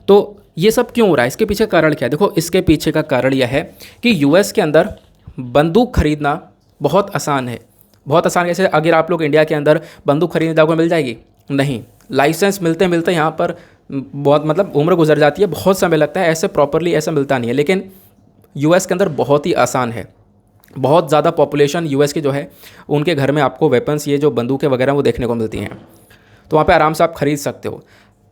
तो ये सब क्यों हो रहा है, इसके पीछे कारण क्या है? देखो, इसके पीछे का कारण यह है कि यूएस के अंदर बंदूक खरीदना बहुत आसान है। बहुत आसान कैसे? अगर आप लोग इंडिया के अंदर बंदूक खरीदने आपको मिल जाएगी? नहीं, लाइसेंस मिलते मिलते यहाँ पर बहुत मतलब उम्र गुजर जाती है, बहुत समय लगता है, ऐसे प्रॉपरली ऐसा मिलता नहीं है। लेकिन यूएस के अंदर बहुत ही आसान है। बहुत ज़्यादा पॉपुलेशन यूएस की जो है उनके घर में आपको वेपन्स, ये जो बंदूकें वगैरह वो देखने को मिलती हैं। तो वहाँ पे आराम से आप खरीद सकते हो,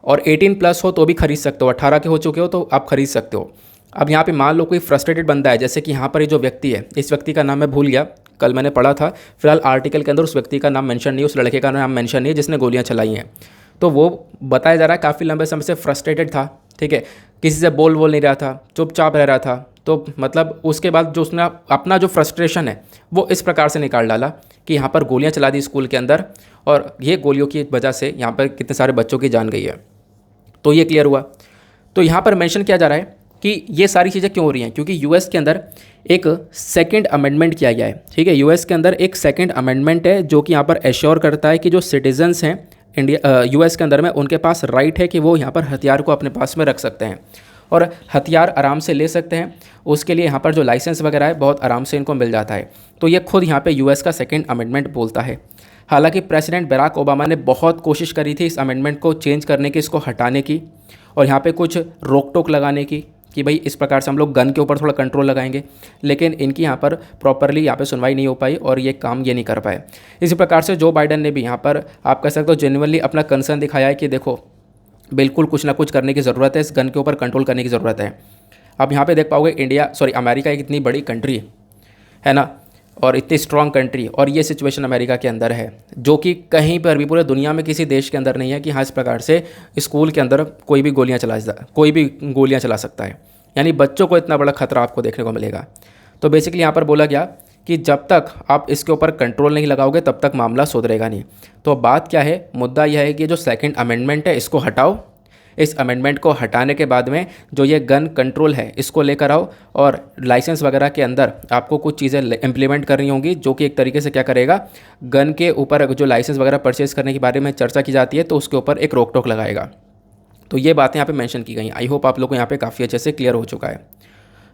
और 18+ हो तो भी खरीद सकते हो, 18 के हो चुके हो तो आप खरीद सकते हो। अब यहाँ पे मान लो कोई फ्रस्ट्रेटेड बंदा है, जैसे कि यहाँ पर ये जो व्यक्ति है, इस व्यक्ति का नाम मैं भूल गया, कल मैंने पढ़ा था, फिलहाल आर्टिकल के अंदर उस व्यक्ति का नाम मेंशन नहीं, उस लड़के का नाम मेंशन नहीं जिसने गोलियाँ चलाई हैं। तो वो बताया जा रहा है काफ़ी लंबे समय से फ्रस्ट्रेटेड था। ठीक है, किसी से बोल नहीं रहा था, चुपचाप रह रहा था। तो मतलब उसके बाद जो उसने अपना जो फ्रस्ट्रेशन है वो इस प्रकार से निकाल डाला कि यहाँ पर गोलियाँ चला दी स्कूल के अंदर, और ये गोलियों की वजह से यहाँ पर कितने सारे बच्चों की जान गई है। तो ये क्लियर हुआ। तो यहाँ पर मेंशन किया जा रहा है कि ये सारी चीज़ें क्यों हो रही हैं, क्योंकि यूएस के अंदर एक सेकंड अमेंडमेंट किया गया है। ठीक है, यूएस के अंदर एक सेकंड अमेंडमेंट है जो कि यहाँ पर एश्योर करता है कि जो सिटीजन्स हैं इंडिया यूएस के अंदर में, उनके पास राइट है कि वो यहाँ पर हथियार को अपने पास में रख सकते हैं और हथियार आराम से ले सकते हैं। उसके लिए यहाँ पर जो लाइसेंस वगैरह है बहुत आराम से इनको मिल जाता है। तो ये खुद यहाँ पे यूएस का सेकंड अमेंडमेंट बोलता है। हालांकि प्रेसिडेंट बराक ओबामा ने बहुत कोशिश करी थी इस अमेंडमेंट को चेंज करने की, इसको हटाने की, और यहाँ पे कुछ रोक टोक लगाने की कि भाई इस प्रकार से हम लोग गन के ऊपर थोड़ा कंट्रोल लगाएंगे। लेकिन इनकी यहाँ पर प्रॉपरली यहाँ पे सुनवाई नहीं हो पाई और ये काम ये नहीं कर पाए। इसी प्रकार से जो बाइडन ने भी यहाँ पर आप कह सकते हो जेन्युइनली अपना कंसर्न दिखाया है कि देखो बिल्कुल कुछ ना कुछ करने की ज़रूरत है, इस गन के ऊपर कंट्रोल करने की ज़रूरत है। अब यहाँ पे देख पाओगे अमेरिका एक इतनी बड़ी कंट्री है ना, और इतनी स्ट्रॉन्ग कंट्री, और ये सिचुएशन अमेरिका के अंदर है जो कि कहीं पर भी पूरे दुनिया में किसी देश के अंदर नहीं है कि हाँ इस प्रकार से स्कूल के अंदर कोई भी गोलियाँ चला सकता है। यानी बच्चों को इतना बड़ा खतरा आपको देखने को मिलेगा। तो बेसिकली यहाँ पर बोला गया कि जब तक आप इसके ऊपर कंट्रोल नहीं लगाओगे तब तक मामला सुधरेगा नहीं। तो बात क्या है, मुद्दा यह है कि जो सेकंड अमेंडमेंट है इसको हटाओ। इस अमेंडमेंट को हटाने के बाद में जो ये गन कंट्रोल है इसको लेकर आओ, और लाइसेंस वगैरह के अंदर आपको कुछ चीज़ें इम्प्लीमेंट करनी होंगी जो कि एक तरीके से क्या करेगा, गन के ऊपर जो लाइसेंस वगैरह परचेज़ करने के बारे में चर्चा की जाती है तो उसके ऊपर एक रोक टोक लगाएगा। तो ये बातें यहाँ पे मेंशन की गई। आई होप आप लोग को यहाँ पे काफ़ी अच्छे से क्लियर हो चुका है।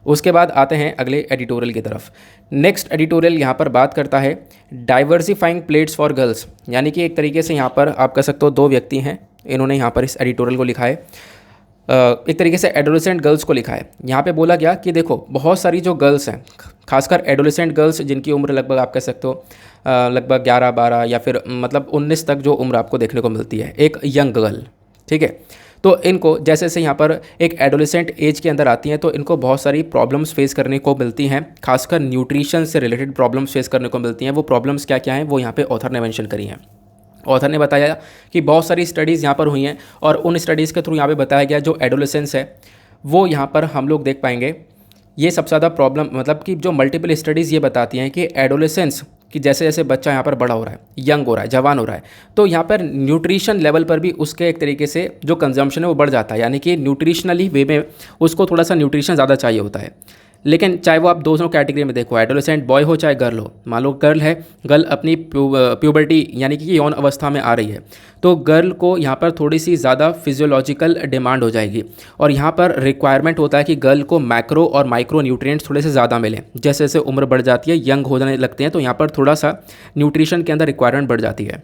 उसके बाद आते हैं अगले एडिटोरियल की तरफ। नेक्स्ट एडिटोरियल यहाँ पर बात करता है डाइवर्सिफाइंग प्लेट्स फॉर गर्ल्स, यानी कि एक तरीके से यहाँ पर आप कह सकते हो 2 व्यक्ति हैं, इन्होंने यहाँ पर इस एडिटोरियल को लिखा है, एक तरीके से एडोलेसेंट गर्ल्स को लिखा है। यहाँ पे बोला गया कि देखो बहुत सारी जो गर्ल्स हैं, खासकर एडोलेसेंट गर्ल्स जिनकी उम्र लगभग आप कह सकते हो लगभग 11-12 या फिर मतलब 19 तक जो उम्र आपको देखने को मिलती है, एक यंग गर्ल। ठीक है, तो इनको जैसे जैसे यहाँ पर एक एडोलेसेंट एज के अंदर आती हैं तो इनको बहुत सारी प्रॉब्लम्स फेस करने को मिलती हैं, खासकर न्यूट्रिशन से रिलेटेड प्रॉब्लम्स फेस करने को मिलती हैं। वो प्रॉब्लम्स क्या क्या हैं वो यहाँ पे ऑथर ने मेंशन करी हैं। ऑथर ने बताया कि बहुत सारी स्टडीज़ यहाँ पर हुई हैं और उन स्टडीज़ के थ्रू यहाँ पे बताया गया जो एडोलेसेंस है वो यहाँ पर हम लोग देख पाएंगे ये सबसे ज़्यादा प्रॉब्लम, मतलब कि जो मल्टीपल स्टडीज़ ये बताती हैं कि एडोलेसेंस कि जैसे जैसे बच्चा यहाँ पर बड़ा हो रहा है, यंग हो रहा है, जवान हो रहा है, तो यहाँ पर न्यूट्रिशन लेवल पर भी उसके एक तरीके से जो कंजम्पशन है वो बढ़ जाता है। यानी कि न्यूट्रिशनली वे में उसको थोड़ा सा न्यूट्रिशन ज़्यादा चाहिए होता है। लेकिन चाहे वो आप दोनों कैटेगरी में देखो, एडोलेसेंट बॉय हो चाहे गर्ल हो, मान लो गर्ल है, गर्ल अपनी प्यूबर्टी यानी कि यौन अवस्था में आ रही है, तो गर्ल को यहाँ पर थोड़ी सी ज़्यादा फिजियोलॉजिकल डिमांड हो जाएगी और यहाँ पर रिक्वायरमेंट होता है कि गर्ल को मैक्रो और माइक्रो न्यूट्रिएंट्स थोड़े से ज़्यादा मिलें। जैसे जैसे उम्र बढ़ जाती है, यंग होने लगते हैं, तो यहाँ पर थोड़ा सा न्यूट्रिशन के अंदर रिक्वायरमेंट बढ़ जाती है।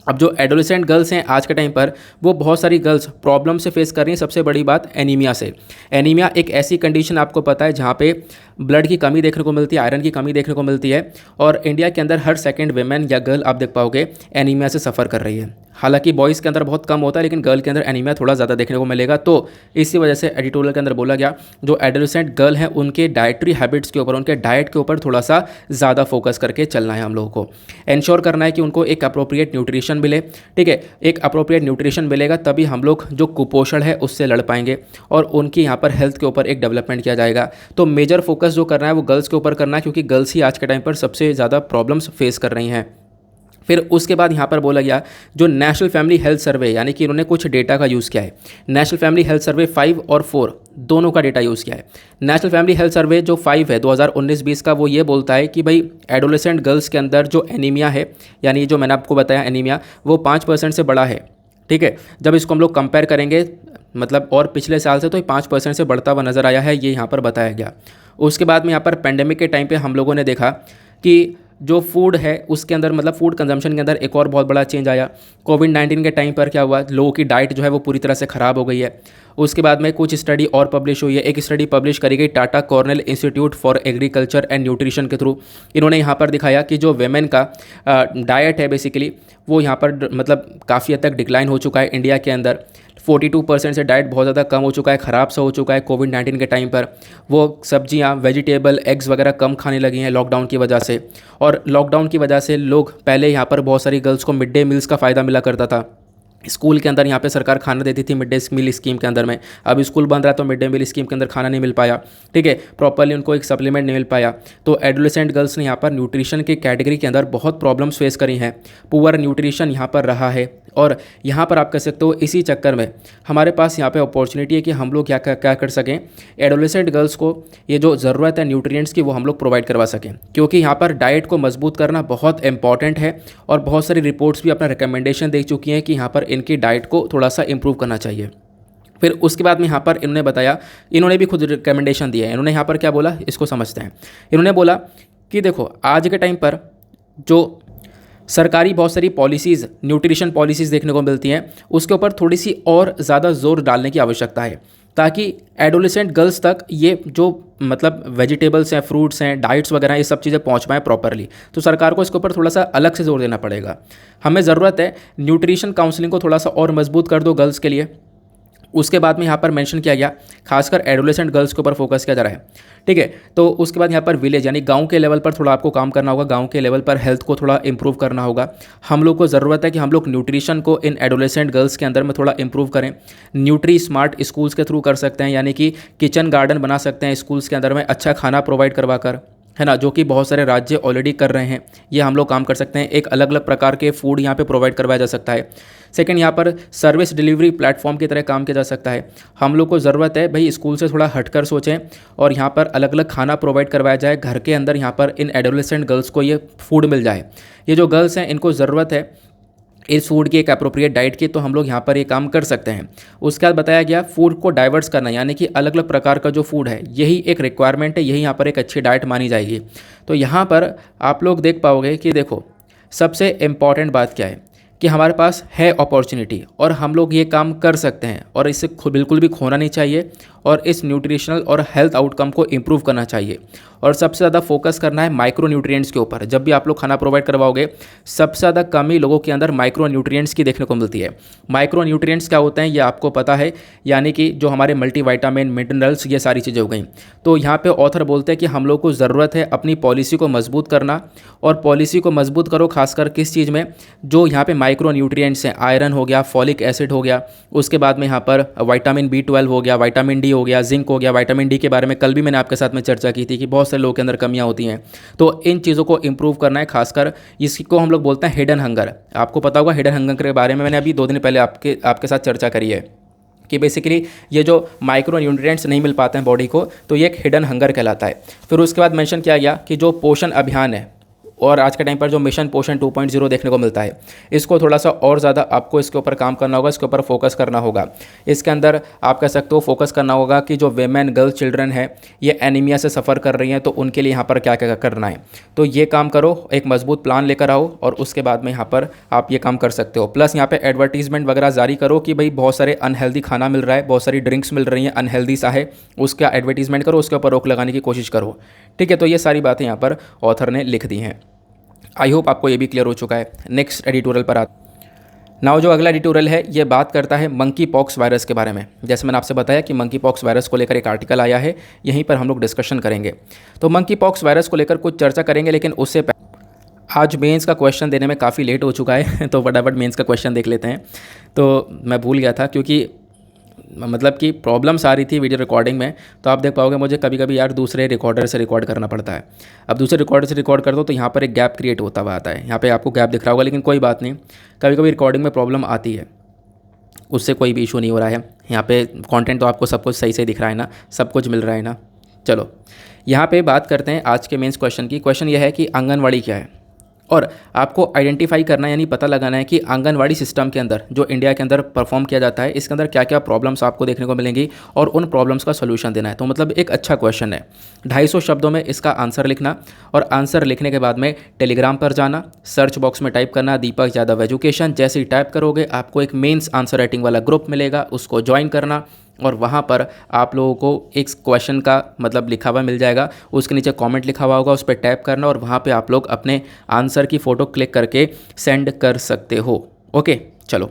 अब जो एडोलेसेंट गर्ल्स हैं आज के टाइम पर, वो बहुत सारी गर्ल्स प्रॉब्लम से फेस कर रही हैं। सबसे बड़ी बात एनीमिया से। एनीमिया एक ऐसी कंडीशन आपको पता है जहाँ पे ब्लड की कमी देखने को मिलती है, आयरन की कमी देखने को मिलती है, और इंडिया के अंदर हर सेकंड वेमेन या गर्ल आप देख पाओगे एनीमिया से सफ़र कर रही है। हालांकि बॉयज़ के अंदर बहुत कम होता है, लेकिन गर्ल के अंदर एनीमिया थोड़ा ज़्यादा देखने को मिलेगा। तो इसी वजह से एडिटोरियल के अंदर बोला गया जो एडोलेसेंट गर्ल हैं उनके डाइटरी हैबिट्स के ऊपर, उनके डाइट के ऊपर थोड़ा सा ज़्यादा फोकस करके चलना है हम लोगों को। इंश्योर करना है कि उनको एक अप्रोप्रिएट न्यूट्रिशन मिले, ठीक है। एक अप्रोप्रिएट न्यूट्रिशन मिलेगा तभी हम लोग जो कुपोषण है उससे लड़ पाएंगे और उनकी यहाँ पर हेल्थ के ऊपर एक डेवलपमेंट किया जाएगा। तो मेजर फोकस जो करना है वो गर्ल्स के ऊपर करना है, क्योंकि गर्ल्स ही आज के टाइम पर सबसे ज़्यादा प्रॉब्लम्स फेस कर रही हैं। फिर उसके बाद यहाँ पर बोला गया जो नेशनल फैमिली हेल्थ सर्वे, यानी कि इन्होंने कुछ डेटा का यूज़ किया है। नेशनल फैमिली हेल्थ सर्वे 5 और 4 दोनों का डेटा यूज़ किया है। नेशनल फैमिली हेल्थ सर्वे जो 5 है 2019-20 का, वो ये बोलता है कि भाई एडोलेसेंट गर्ल्स के अंदर जो एनीमिया है, यानी जो मैंने आपको बताया एनीमिया, वो 5% से बड़ा है, ठीक है। जब इसको हम लोग कंपेयर करेंगे मतलब और पिछले साल से, तो 5% से बढ़ता हुआ नज़र आया है, ये यहाँ पर बताया गया। उसके बाद में यहाँ पर पेंडेमिक के टाइम पे हम लोगों ने देखा कि जो फूड है उसके अंदर मतलब फूड कंजम्पशन के अंदर एक और बहुत बड़ा चेंज आया। कोविड-19 के टाइम पर क्या हुआ, लोगों की डाइट जो है वो पूरी तरह से ख़राब हो गई है। उसके बाद में कुछ स्टडी और पब्लिश हुई है। एक स्टडी पब्लिश करी गई Tata Cornell institute for agriculture and nutrition के थ्रू। इन्होंने यहाँ पर दिखाया कि जो वेमेन का डाइट है बेसिकली वो यहाँ पर मतलब काफ़ी हद तक डिक्लाइन हो चुका है इंडिया के अंदर। 42% से डाइट बहुत ज़्यादा कम हो चुका है, ख़राब सा हो चुका है कोविड-19 के टाइम पर। वो सब्जियां, वेजिटेबल, एग्स वगैरह कम खाने लगी हैं लॉकडाउन की वजह से। और लॉकडाउन की वजह से लोग पहले यहाँ पर बहुत सारी गर्ल्स को मिड डे मील्स का फ़ायदा मिला करता था। स्कूल के अंदर यहाँ पे सरकार खाना देती थी मिड डे मील स्कीम के अंदर में। अब स्कूल बंद रहा तो मिड डे मील स्कीम के अंदर खाना नहीं मिल पाया, ठीक है, प्रॉपरली उनको एक सप्लीमेंट नहीं मिल पाया। तो एडोलेसेंट गर्ल्स ने यहाँ पर न्यूट्रिशन की कैटेगरी के अंदर बहुत प्रॉब्लम्स फेस करी हैं। पुअर न्यूट्रिशन यहाँ पर रहा है और यहाँ पर आप कह सकते हो इसी चक्कर में हमारे पास यहाँ पे अपॉर्चुनिटी है कि हम लोग क्या कर सकें, एडोलेसेंट गर्ल्स को ये जो ज़रूरत है न्यूट्रिएंट्स की वो हम लोग प्रोवाइड करवा सकें। क्योंकि यहाँ पर डाइट को मजबूत करना बहुत इंपॉर्टेंट है और बहुत सारी रिपोर्ट्स भी अपना रिकमेंडेशन दे चुकी हैं कि यहाँ पर इनकी डाइट को थोड़ा सा इंप्रूव करना चाहिए। फिर उसके बाद में यहाँ पर इन्होंने बताया, इन्होंने भी खुद रिकमेंडेशन दिया है। इन्होंने यहाँ पर क्या बोला इसको समझते हैं। इन्होंने बोला कि देखो आज के टाइम पर जो सरकारी बहुत सारी पॉलिसीज़, न्यूट्रिशन पॉलिसीज़ देखने को मिलती हैं, उसके ऊपर थोड़ी सी और ज़्यादा जोर डालने की आवश्यकता है ताकि एडोलेसेंट गर्ल्स तक ये जो मतलब वेजिटेबल्स हैं, फ्रूट्स हैं, डाइट्स वगैरह ये सब चीज़ें पहुंच पाएँ प्रॉपरली। तो सरकार को इसके ऊपर थोड़ा सा अलग से जोर देना पड़ेगा। हमें ज़रूरत है न्यूट्रिशन काउंसलिंग को थोड़ा सा और मजबूत कर दो गर्ल्स के लिए। उसके बाद में यहाँ पर मेंशन किया गया खासकर एडोलेसेंट गर्ल्स के ऊपर फोकस किया जा रहा है, ठीक है। तो उसके बाद यहाँ पर विलेज यानी गांव के लेवल पर थोड़ा आपको काम करना होगा। गांव के लेवल पर हेल्थ को थोड़ा इंप्रूव करना होगा। हम लोग को ज़रूरत है कि हम लोग न्यूट्रिशन को इन एडोलेसेंट गर्ल्स के अंदर में थोड़ा इंप्रूव करें। न्यूट्री स्मार्ट स्कूल्स के थ्रू कर सकते हैं, यानी कि किचन गार्डन बना सकते हैं स्कूल्स के अंदर में, अच्छा खाना प्रोवाइड करवा कर, है ना, जो कि बहुत सारे राज्य ऑलरेडी कर रहे हैं। ये हम लोग काम कर सकते हैं। एक अलग अलग प्रकार के फूड यहाँ पे प्रोवाइड करवाया जा सकता है। सेकंड, यहाँ पर सर्विस डिलीवरी प्लेटफॉर्म की तरह काम किया जा सकता है। हम लोग को ज़रूरत है भाई स्कूल से थोड़ा हटकर सोचें और यहाँ पर अलग अलग खाना प्रोवाइड करवाया जाए घर के अंदर। यहाँ पर इन एडोलेसेंट गर्ल्स को ये फूड मिल जाए। ये जो गर्ल्स हैं इनको ज़रूरत है इस फूड की एक अप्रोप्रिएट डाइट की, तो हम लोग यहाँ पर ये काम कर सकते हैं। उसके बाद बताया गया फूड को डाइवर्स करना, यानी कि अलग अलग प्रकार का जो फूड है यही एक रिक्वायरमेंट है, यही यहाँ पर एक अच्छी डाइट मानी जाएगी। तो यहाँ पर आप लोग देख पाओगे कि देखो सबसे इम्पॉर्टेंट बात क्या है कि हमारे पास है अपॉर्चुनिटी और हम लोग ये काम कर सकते हैं और इसे बिल्कुल भी खोना नहीं चाहिए और इस न्यूट्रिशनल और हेल्थ आउटकम को इम्प्रूव करना चाहिए। और सबसे ज़्यादा फोकस करना है माइक्रो न्यूट्रिएंट्स के ऊपर। जब भी आप लोग खाना प्रोवाइड करवाओगे सबसे ज़्यादा कमी लोगों के अंदर माइक्रो न्यूट्रिएंट्स की देखने को मिलती है। माइक्रो न्यूट्रिएंट्स क्या होते हैं ये आपको पता है, यानी कि जो हमारे मल्टीविटामिन, मिनरल्स, ये सारी चीज़ें हो गई। तो यहाँ पे ऑथर बोलते हैं कि हम लोग को ज़रूरत है अपनी पॉलिसी को मजबूत करना। और पॉलिसी को मजबूत करो खासकर किस चीज़ में, जो यहाँ पे माइक्रो न्यूट्रिएंट्स हैं, आयरन हो गया, फॉलिक एसिड हो गया, उसके बाद में यहाँ पर विटामिन B12 हो गया, विटामिन डी हो गया, जिंक हो गया। विटामिन डी के बारे में कल भी मैंने आपके साथ में चर्चा की थी कि बहुत से लोगों के अंदर कमियां होती हैं। तो इन चीज़ों को इंप्रूव करना है, खासकर इसको हम लोग बोलते हैं हिडन हंगर। आपको पता होगा हिडन हंगर के बारे में मैंने अभी 2 दिन पहले आपके साथ चर्चा करी है कि बेसिकली ये जो माइक्रो न्यूट्रिएंट्स नहीं मिल पाते हैं बॉडी को, तो ये एक हिडन हंगर कहलाता है। फिर उसके बाद मेंशन किया गया कि जो पोषण अभियान है और आज के टाइम पर जो मिशन पोषण 2.0 देखने को मिलता है, इसको थोड़ा सा और ज़्यादा आपको इसके ऊपर काम करना होगा, इसके ऊपर फोकस करना होगा। इसके अंदर आप कह सकते हो फोकस करना होगा कि जो वेमेन, गर्ल्स, चिल्ड्रन है ये एनीमिया से सफ़र कर रही हैं, तो उनके लिए यहाँ पर क्या क्या करना है। तो ये काम करो, एक मजबूत प्लान लेकर आओ और उसके बाद में यहाँ पर आप ये काम कर सकते हो। प्लस यहाँ पर एडवर्टीजमेंट वगैरह जारी करो कि भाई बहुत सारे अनहेल्दी खाना मिल रहा है, बहुत सारी ड्रिंक्स मिल रही हैं अनहेल्दी सा है, उसका एडवर्टीजमेंट करो, उसके ऊपर रोक लगाने की कोशिश करो, ठीक है। तो ये सारी बातें यहाँ पर ऑथर ने लिख दी हैं। आई होप आपको ये भी क्लियर हो चुका है। नेक्स्ट एडिटोरियल पर नाउ जो अगला एडिटोरियल है ये बात करता है मंकी पॉक्स वायरस के बारे में। जैसे मैंने आपसे बताया कि मंकी पॉक्स वायरस को लेकर एक आर्टिकल आया है, यहीं पर हम लोग डिस्कशन करेंगे। तो मंकी पॉक्स वायरस को लेकर कुछ चर्चा करेंगे, लेकिन उससे आज मेंस का क्वेश्चन देने में काफ़ी लेट हो चुका है तो फटाफट मेंस का क्वेश्चन देख लेते हैं। तो मैं भूल गया था क्योंकि मतलब कि प्रॉब्लम्स आ रही थी वीडियो रिकॉर्डिंग में। तो आप देख पाओगे मुझे कभी कभी यार दूसरे रिकॉर्डर से रिकॉर्ड करना पड़ता है। अब दूसरे रिकॉर्डर से रिकॉर्ड कर दो तो यहाँ पर एक गैप क्रिएट होता हुआ आता है। यहाँ पे आपको गैप दिख रहा होगा, लेकिन कोई बात नहीं, कभी कभी रिकॉर्डिंग में प्रॉब्लम आती है, उससे कोई भी इशू नहीं हो रहा है। यहाँ पे कंटेंट तो आपको सब कुछ सही से दिख रहा है ना, सब कुछ मिल रहा है ना। चलो यहाँ पे बात करते हैं आज के मेंस क्वेश्चन की। क्वेश्चन यह है कि आंगनवाड़ी क्या है, और आपको आइडेंटिफाई करना यानी पता लगाना है कि आंगनवाड़ी सिस्टम के अंदर जो इंडिया के अंदर परफॉर्म किया जाता है, इसके अंदर क्या क्या प्रॉब्लम्स आपको देखने को मिलेंगी और उन प्रॉब्लम्स का सोल्यूशन देना है। तो मतलब एक अच्छा क्वेश्चन है। 250 शब्दों में इसका आंसर लिखना, और आंसर लिखने के बाद में टेलीग्राम पर जाना, सर्च बॉक्स में टाइप करना दीपक यादव एजुकेशन। जैसे ही टाइप करोगे आपको एक मेंस आंसर राइटिंग वाला ग्रुप मिलेगा, उसको ज्वाइन करना, और वहाँ पर आप लोगों को एक क्वेश्चन का मतलब लिखा हुआ मिल जाएगा, उसके नीचे कमेंट लिखा हुआ होगा, उस पर टैप करना और वहाँ पे आप लोग अपने आंसर की फ़ोटो क्लिक करके सेंड कर सकते हो। ओके, चलो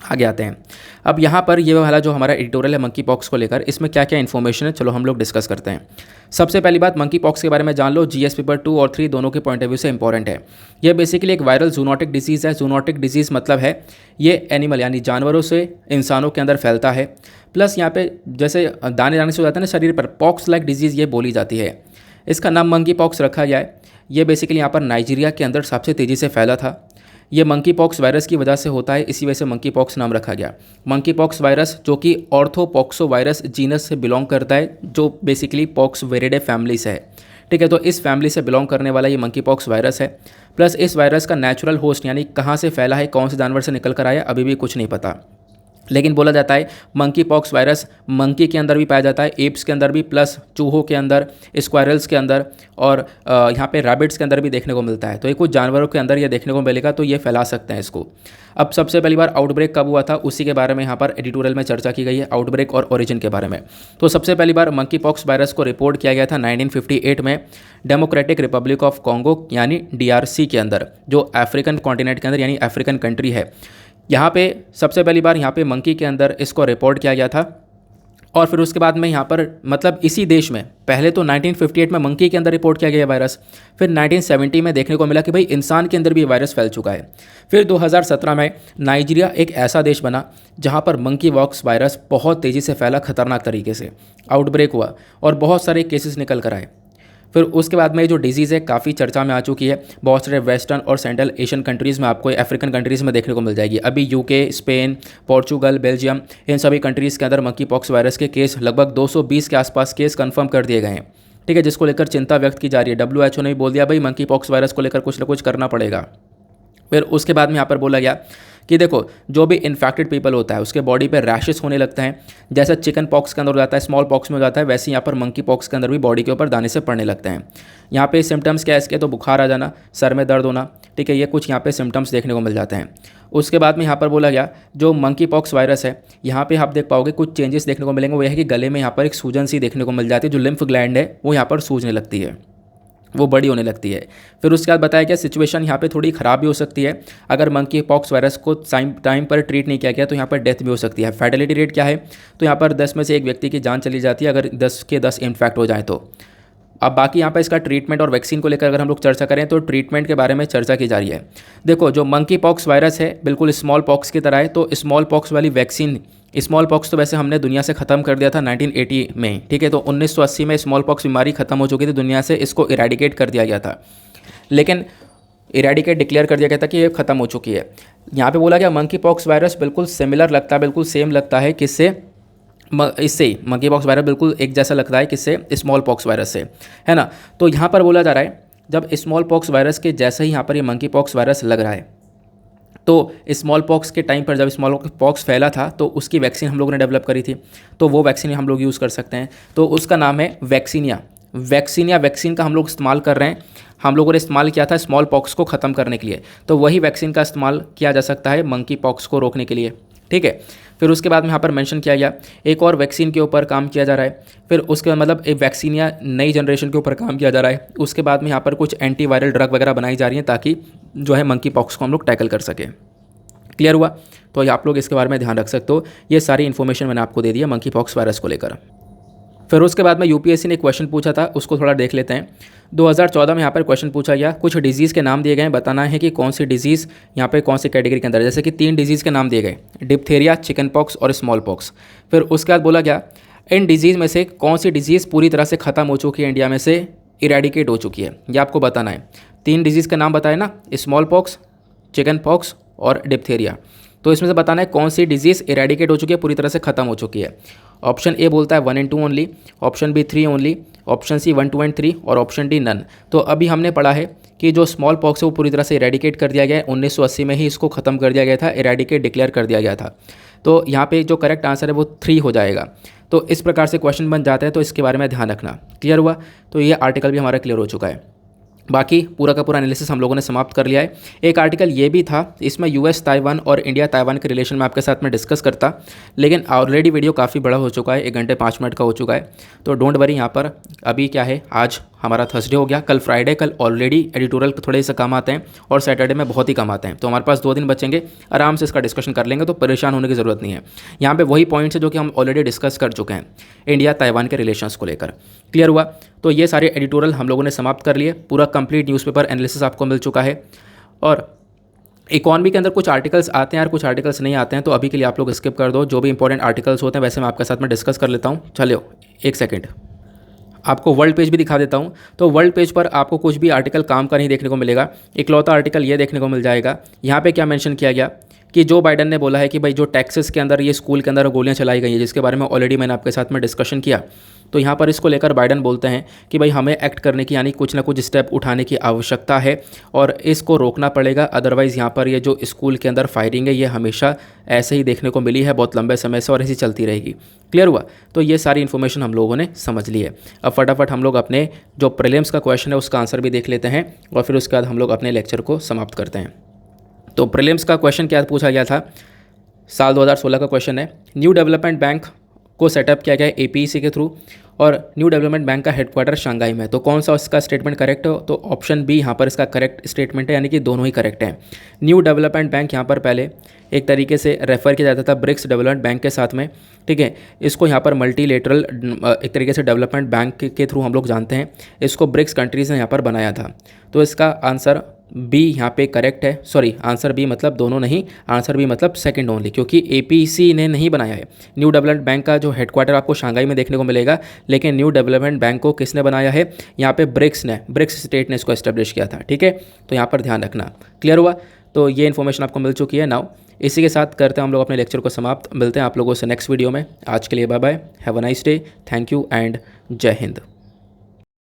आगे आते हैं। अब यहाँ पर ये वाला जो हमारा एडिटोरियल है मंकी पॉक्स को लेकर, इसमें क्या क्या इन्फॉर्मेशन है चलो हम लोग डिस्कस करते हैं। सबसे पहली बात, मंकी पॉक्स के बारे में जान लो। जीएस पेपर 2 और 3 दोनों के पॉइंट ऑफ व्यू से इंपॉर्टेंट है। ये बेसिकली एक वायरल जूनोटिक डिजीज़ है। जूनोटिक डिजीज़ मतलब है ये एनिमल यानी जानवरों से इंसानों के अंदर फैलता है। प्लस यहाँ पे जैसे दाने दाने से हो जाता है ना शरीर पर, पॉक्स लाइक डिजीज़ ये बोली जाती है। इसका नाम मंकी पॉक्स रखा गया है। ये बेसिकली यहाँ पर नाइजीरिया के अंदर सबसे तेज़ी से फैला था। ये मंकी पॉक्स वायरस की वजह से होता है, इसी वजह से मंकी पॉक्स नाम रखा गया। मंकी पॉक्स वायरस जो कि ऑर्थोपॉक्सो वायरस जीनस से बिलोंग करता है, जो बेसिकली पॉक्स वेरिडे फैमिली से है। ठीक है, तो इस फैमिली से बिलोंग करने वाला ये मंकी पॉक्स वायरस है। प्लस इस वायरस का नेचुरल होस्ट यानी कहाँ से फैला है, कौन से जानवर से निकल कर आया, अभी भी कुछ नहीं पता। लेकिन बोला जाता है मंकी पॉक्स वायरस मंकी के अंदर भी पाया जाता है, एप्स के अंदर भी, प्लस चूहों के अंदर, स्क्वायरल्स के अंदर, और यहाँ पे रैबिट्स के अंदर भी देखने को मिलता है। तो ये कुछ जानवरों के अंदर ये देखने को मिलेगा, तो ये फैला सकते हैं इसको। अब सबसे पहली बार आउटब्रेक कब हुआ था, उसी के बारे में यहाँ पर एडिटोरियल में चर्चा की गई है, आउटब्रेक और ओरिजिन के बारे में। तो सबसे पहली बार मंकी पॉक्स वायरस को रिपोर्ट किया गया था 1958 में डेमोक्रेटिक रिपब्लिक ऑफ कॉन्गो यानी DRC के अंदर, जो अफ्रीकन कॉन्टिनेंट के अंदर यानी अफ्रीकन कंट्री है। यहाँ पे सबसे पहली बार यहाँ पे मंकी के अंदर इसको रिपोर्ट किया गया था। और फिर उसके बाद में यहाँ पर मतलब इसी देश में पहले तो 1958 में मंकी के अंदर रिपोर्ट किया गया वायरस, फिर 1970 में देखने को मिला कि भाई इंसान के अंदर भी वायरस फैल चुका है। फिर 2017 में नाइजीरिया एक ऐसा देश बना जहाँ पर मंकी पॉक्स वायरस बहुत तेज़ी से फैला, खतरनाक तरीके से आउटब्रेक हुआ और बहुत सारे केसेस निकल कर आए। फिर उसके बाद में जो डिजीज़ है काफ़ी चर्चा में आ चुकी है, बहुत सारे वेस्टर्न और सेंट्रल एशियन कंट्रीज़ में, आपको अफ्रीकन कंट्रीज़ में देखने को मिल जाएगी। अभी UK, स्पेन, पोर्चुगल, बेल्जियम, इन सभी कंट्रीज़ के अंदर मंकी पॉक्स वायरस के केस लगभग 220 के आसपास केस कंफर्म कर दिए गए हैं। ठीक है, जिसको लेकर चिंता व्यक्त की जा रही है। WHO ने भी बोल दिया भाई मंकी पॉक्स वायरस को लेकर कुछ ना कुछ करना पड़ेगा। फिर उसके बाद में यहाँ पर बोला गया कि देखो जो भी इन्फेक्टेड पीपल होता है उसके बॉडी पे रैशेस होने लगते हैं, जैसा चिकन पॉक्स के अंदर हो जाता है, स्मॉल पॉक्स में हो जाता है, वैसे यहाँ पर मंकी पॉक्स के अंदर भी बॉडी के ऊपर दाने से पड़ने लगते हैं। यहाँ पे सिम्टम्स क्या है इसके, तो बुखार आ जाना, सर में दर्द होना, ठीक है, ये कुछ यहाँ पे सिम्टम्स देखने को मिल जाते हैं। उसके बाद में यहाँ पर बोला गया जो मंकी पॉक्स वायरस है, यहाँ पे आप देख पाओगे कुछ चेंजेस देखने को मिलेंगे। वो यह है कि गले में यहाँ पर एक सूजन सी देखने को मिल जाती है, जो लिम्फ ग्लैंड है वो यहाँ पर सूजने लगती है, वो बड़ी होने लगती है। फिर उसके बाद बताया गया सिचुएशन यहाँ पे थोड़ी ख़राब भी हो सकती है, अगर मंकी पॉक्स वायरस को टाइम पर ट्रीट नहीं किया गया तो यहाँ पर डेथ भी हो सकती है। फैटेलिटी रेट क्या है, तो यहाँ पर 10 में से एक व्यक्ति की जान चली जाती है अगर 10 के 10 इन्फेक्ट हो जाए तो। अब बाकी यहाँ पर इसका ट्रीटमेंट और वैक्सीन को लेकर अगर हम लोग चर्चा करें तो ट्रीटमेंट के बारे में चर्चा की जा रही है। देखो जो मंकी पॉक्स वायरस है बिल्कुल स्मॉल पॉक्स की तरह है, तो स्मॉल पॉक्स वाली वैक्सीन, स्मॉल पॉक्स तो वैसे हमने दुनिया से ख़त्म कर दिया था 1980 में, ठीक है, तो 1980 में स्मॉल पॉक्स बीमारी ख़त्म हो चुकी थी दुनिया से, इसको इरेडिकेट कर दिया गया था। लेकिन इरेडिकेट डिक्लेयर कर दिया गया था कि ये ख़त्म हो चुकी है। यहाँ पे बोला गया मंकी पॉक्स वायरस बिल्कुल सिमिलर लगता है, बिल्कुल सेम लगता है किससे, इससे मंकी पॉक्स वायरस बिल्कुल एक जैसा लगता है किससे, स्मॉल पॉक्स वायरस से, है ना। तो यहाँ पर बोला जा रहा है जब स्मॉल पॉक्स वायरस के जैसे ही यहाँ पर ये मंकी पॉक्स वायरस लग रहा है, तो स्मॉल पॉक्स के टाइम पर जब स्मॉल पॉक्स फैला था तो उसकी वैक्सीन हम लोगों ने डेवलप करी थी, तो वो वैक्सीन हम लोग यूज़ कर सकते हैं। तो उसका नाम है वैक्सीनिया। वैक्सीन का हम लोग इस्तेमाल कर रहे हैं, हम लोगों ने इस्तेमाल किया था स्मॉल पॉक्स को ख़त्म करने के लिए, तो वही वैक्सीन का इस्तेमाल किया जा सकता है मंकी पॉक्स को रोकने के लिए, ठीक है। फिर उसके बाद में यहाँ पर मेंशन किया गया एक और वैक्सीन के ऊपर काम किया जा रहा है। फिर उसके बाद मतलब एक वैक्सीन या नई जनरेशन के ऊपर काम किया जा रहा है। उसके बाद में यहाँ पर कुछ एंटीवायरल ड्रग वगैरह बनाई जा रही हैं ताकि जो है मंकी पॉक्स को हम लोग टैकल कर सकें। क्लियर हुआ? तो ये आप लोग इसके बारे में ध्यान रख सकते हो। ये सारी इन्फॉर्मेशन मैंने आपको दे दी है मंकी पॉक्स वायरस को लेकर। फिर उसके बाद में यूपीएससी ने एक क्वेश्चन पूछा था, उसको थोड़ा देख लेते हैं। 2014 में यहाँ पर क्वेश्चन पूछा गया, कुछ डिजीज़ के नाम दिए गए, बताना है कि कौन सी डिजीज़ यहाँ पे कौन सी कैटेगरी के अंदर है। जैसे कि 3 डिजीज़ के नाम दिए गए, डिप्थेरिया, चिकन पॉक्स और स्मॉल पॉक्स। फिर उसके बाद बोला गया इन डिजीज़ में से कौन सी डिजीज़ पूरी तरह से ख़त्म हो चुकी है, इंडिया में से इरेडिकेट हो चुकी है, ये आपको बताना है। 3 डिजीज़ का नाम बताए ना, स्मॉल पॉक्स, चिकन पॉक्स और डिप्थेरिया। तो इसमें से बताना है कौन सी डिजीज़ इरेडिकेट हो चुकी है, पूरी तरह से ख़त्म हो चुकी है। ऑप्शन ए बोलता है 1 and 2 only, option B 3 only, option C 1, 2 and 3 और ऑप्शन डी नन। तो अभी हमने पढ़ा है कि जो स्मॉल पॉक्स है वो पूरी तरह से इरेडिकेट कर दिया गया है, 1980 में ही इसको ख़त्म कर दिया गया था, इरेडिकेट डिक्लेयर कर दिया गया था। तो यहाँ पे जो करेक्ट आंसर है वो 3 हो जाएगा। तो इस प्रकार से क्वेश्चन बन जाते हैं, तो इसके बारे में ध्यान रखना। क्लियर हुआ? तो ये आर्टिकल भी हमारा क्लियर हो चुका है। बाकी पूरा का पूरा एनालिसिस हम लोगों ने समाप्त कर लिया है। एक आर्टिकल ये भी था, इसमें यूएस ताइवान और इंडिया ताइवान के रिलेशन में आपके साथ में डिस्कस करता, लेकिन ऑलरेडी वीडियो काफ़ी बड़ा हो चुका है, 1 घंटे 5 मिनट का हो चुका है। तो डोंट वरी, यहाँ पर अभी क्या है, आज हमारा थर्सडे हो गया, कल फ्राइडे, कल ऑलरेडी एडिटोरियल थोड़े से कम आते हैं और सैटरडे में बहुत ही कम आते हैं। तो हमारे पास 2 दिन बचेंगे, आराम से इसका डिस्कशन कर लेंगे, तो परेशान होने की ज़रूरत नहीं है। यहाँ पे वही पॉइंट्स है जो कि हम ऑलरेडी डिस्कस कर चुके हैं इंडिया ताइवान के रिलेशंस को लेकर। क्लियर हुआ? तो ये सारे एडिटोरियल हम लोगों ने समाप्त कर लिए, पूरा कंप्लीट न्यूज़पेपर एनालिसिस आपको मिल चुका है। और इकॉनमी के अंदर कुछ आर्टिकल्स आते हैं और कुछ आर्टिकल्स नहीं आते हैं, तो अभी के लिए आप लोग स्किप कर दो। जो भी इंपॉर्टेंट आर्टिकल्स होते हैं वैसे मैं आपके साथ में डिस्कस कर लेता हूँ। चलो 1 सेकेंड, आपको वर्ल्ड पेज भी दिखा देता हूँ। तो वर्ल्ड पेज पर आपको कुछ भी आर्टिकल काम का नहीं देखने को मिलेगा, इकलौता आर्टिकल ये देखने को मिल जाएगा। यहाँ पे क्या मेंशन किया गया कि जो बाइडन ने बोला है कि भाई जो टेक्सास के अंदर ये स्कूल के अंदर गोलियां चलाई गई हैं, जिसके बारे में ऑलरेडी मैंने आपके साथ में डिस्कशन किया, तो यहाँ पर इसको लेकर बाइडन बोलते हैं कि भाई हमें एक्ट करने की, यानी कुछ ना कुछ स्टेप उठाने की आवश्यकता है और इसको रोकना पड़ेगा। अदरवाइज़ यहाँ पर ये जो स्कूल के अंदर फायरिंग है ये हमेशा ऐसे ही देखने को मिली है बहुत लंबे समय से और ऐसी चलती रहेगी। क्लियर हुआ? तो ये सारी इन्फॉर्मेशन हम लोगों ने समझ ली है। अब फटाफट हम लोग अपने जो प्रीलिम्स का क्वेश्चन है उसका आंसर भी देख लेते हैं और फिर उसके बाद हम लोग अपने लेक्चर को समाप्त करते हैं। तो प्रीलिम्स का क्वेश्चन क्या पूछा गया था, साल 2016 का क्वेश्चन है। न्यू डेवलपमेंट बैंक को सेटअप किया गया APEC के थ्रू और न्यू डेवलपमेंट बैंक का हेडक्वार्टर शंघाई में। तो कौन सा इसका स्टेटमेंट करेक्ट हो? तो ऑप्शन बी यहाँ पर इसका करेक्ट स्टेटमेंट है, यानी कि दोनों ही करेक्ट हैं। न्यू डेवलपमेंट बैंक यहाँ पर पहले एक तरीके से रेफ़र किया जाता था ब्रिक्स डेवलपमेंट बैंक के साथ में, ठीक है। इसको यहाँ पर मल्टीलेटरल एक तरीके से डेवलपमेंट बैंक के थ्रू हम लोग जानते हैं। इसको ब्रिक्स कंट्रीज़ ने यहाँ पर बनाया था। तो इसका आंसर बी यहाँ पे करेक्ट है। सॉरी, आंसर बी मतलब दोनों नहीं, आंसर बी मतलब सेकंड ओनली, क्योंकि APEC ने नहीं बनाया है। न्यू डेवलपमेंट बैंक का जो हेडक्वार्टर आपको शंघाई में देखने को मिलेगा, लेकिन न्यू डेवलपमेंट बैंक को किसने बनाया है? यहाँ पे ब्रिक्स स्टेट ने इसको एस्टेब्लिश किया था, ठीक है। तो यहाँ पर ध्यान रखना। क्लियर हुआ? तो ये इन्फॉर्मेशन आपको मिल चुकी है। नाउ इसी के साथ करते हैं हम लोग अपने लेक्चर को समाप्त। मिलते हैं आप लोगों से नेक्स्ट वीडियो में। आज के लिए bye bye, have a nice day, thank you and जय हिंद।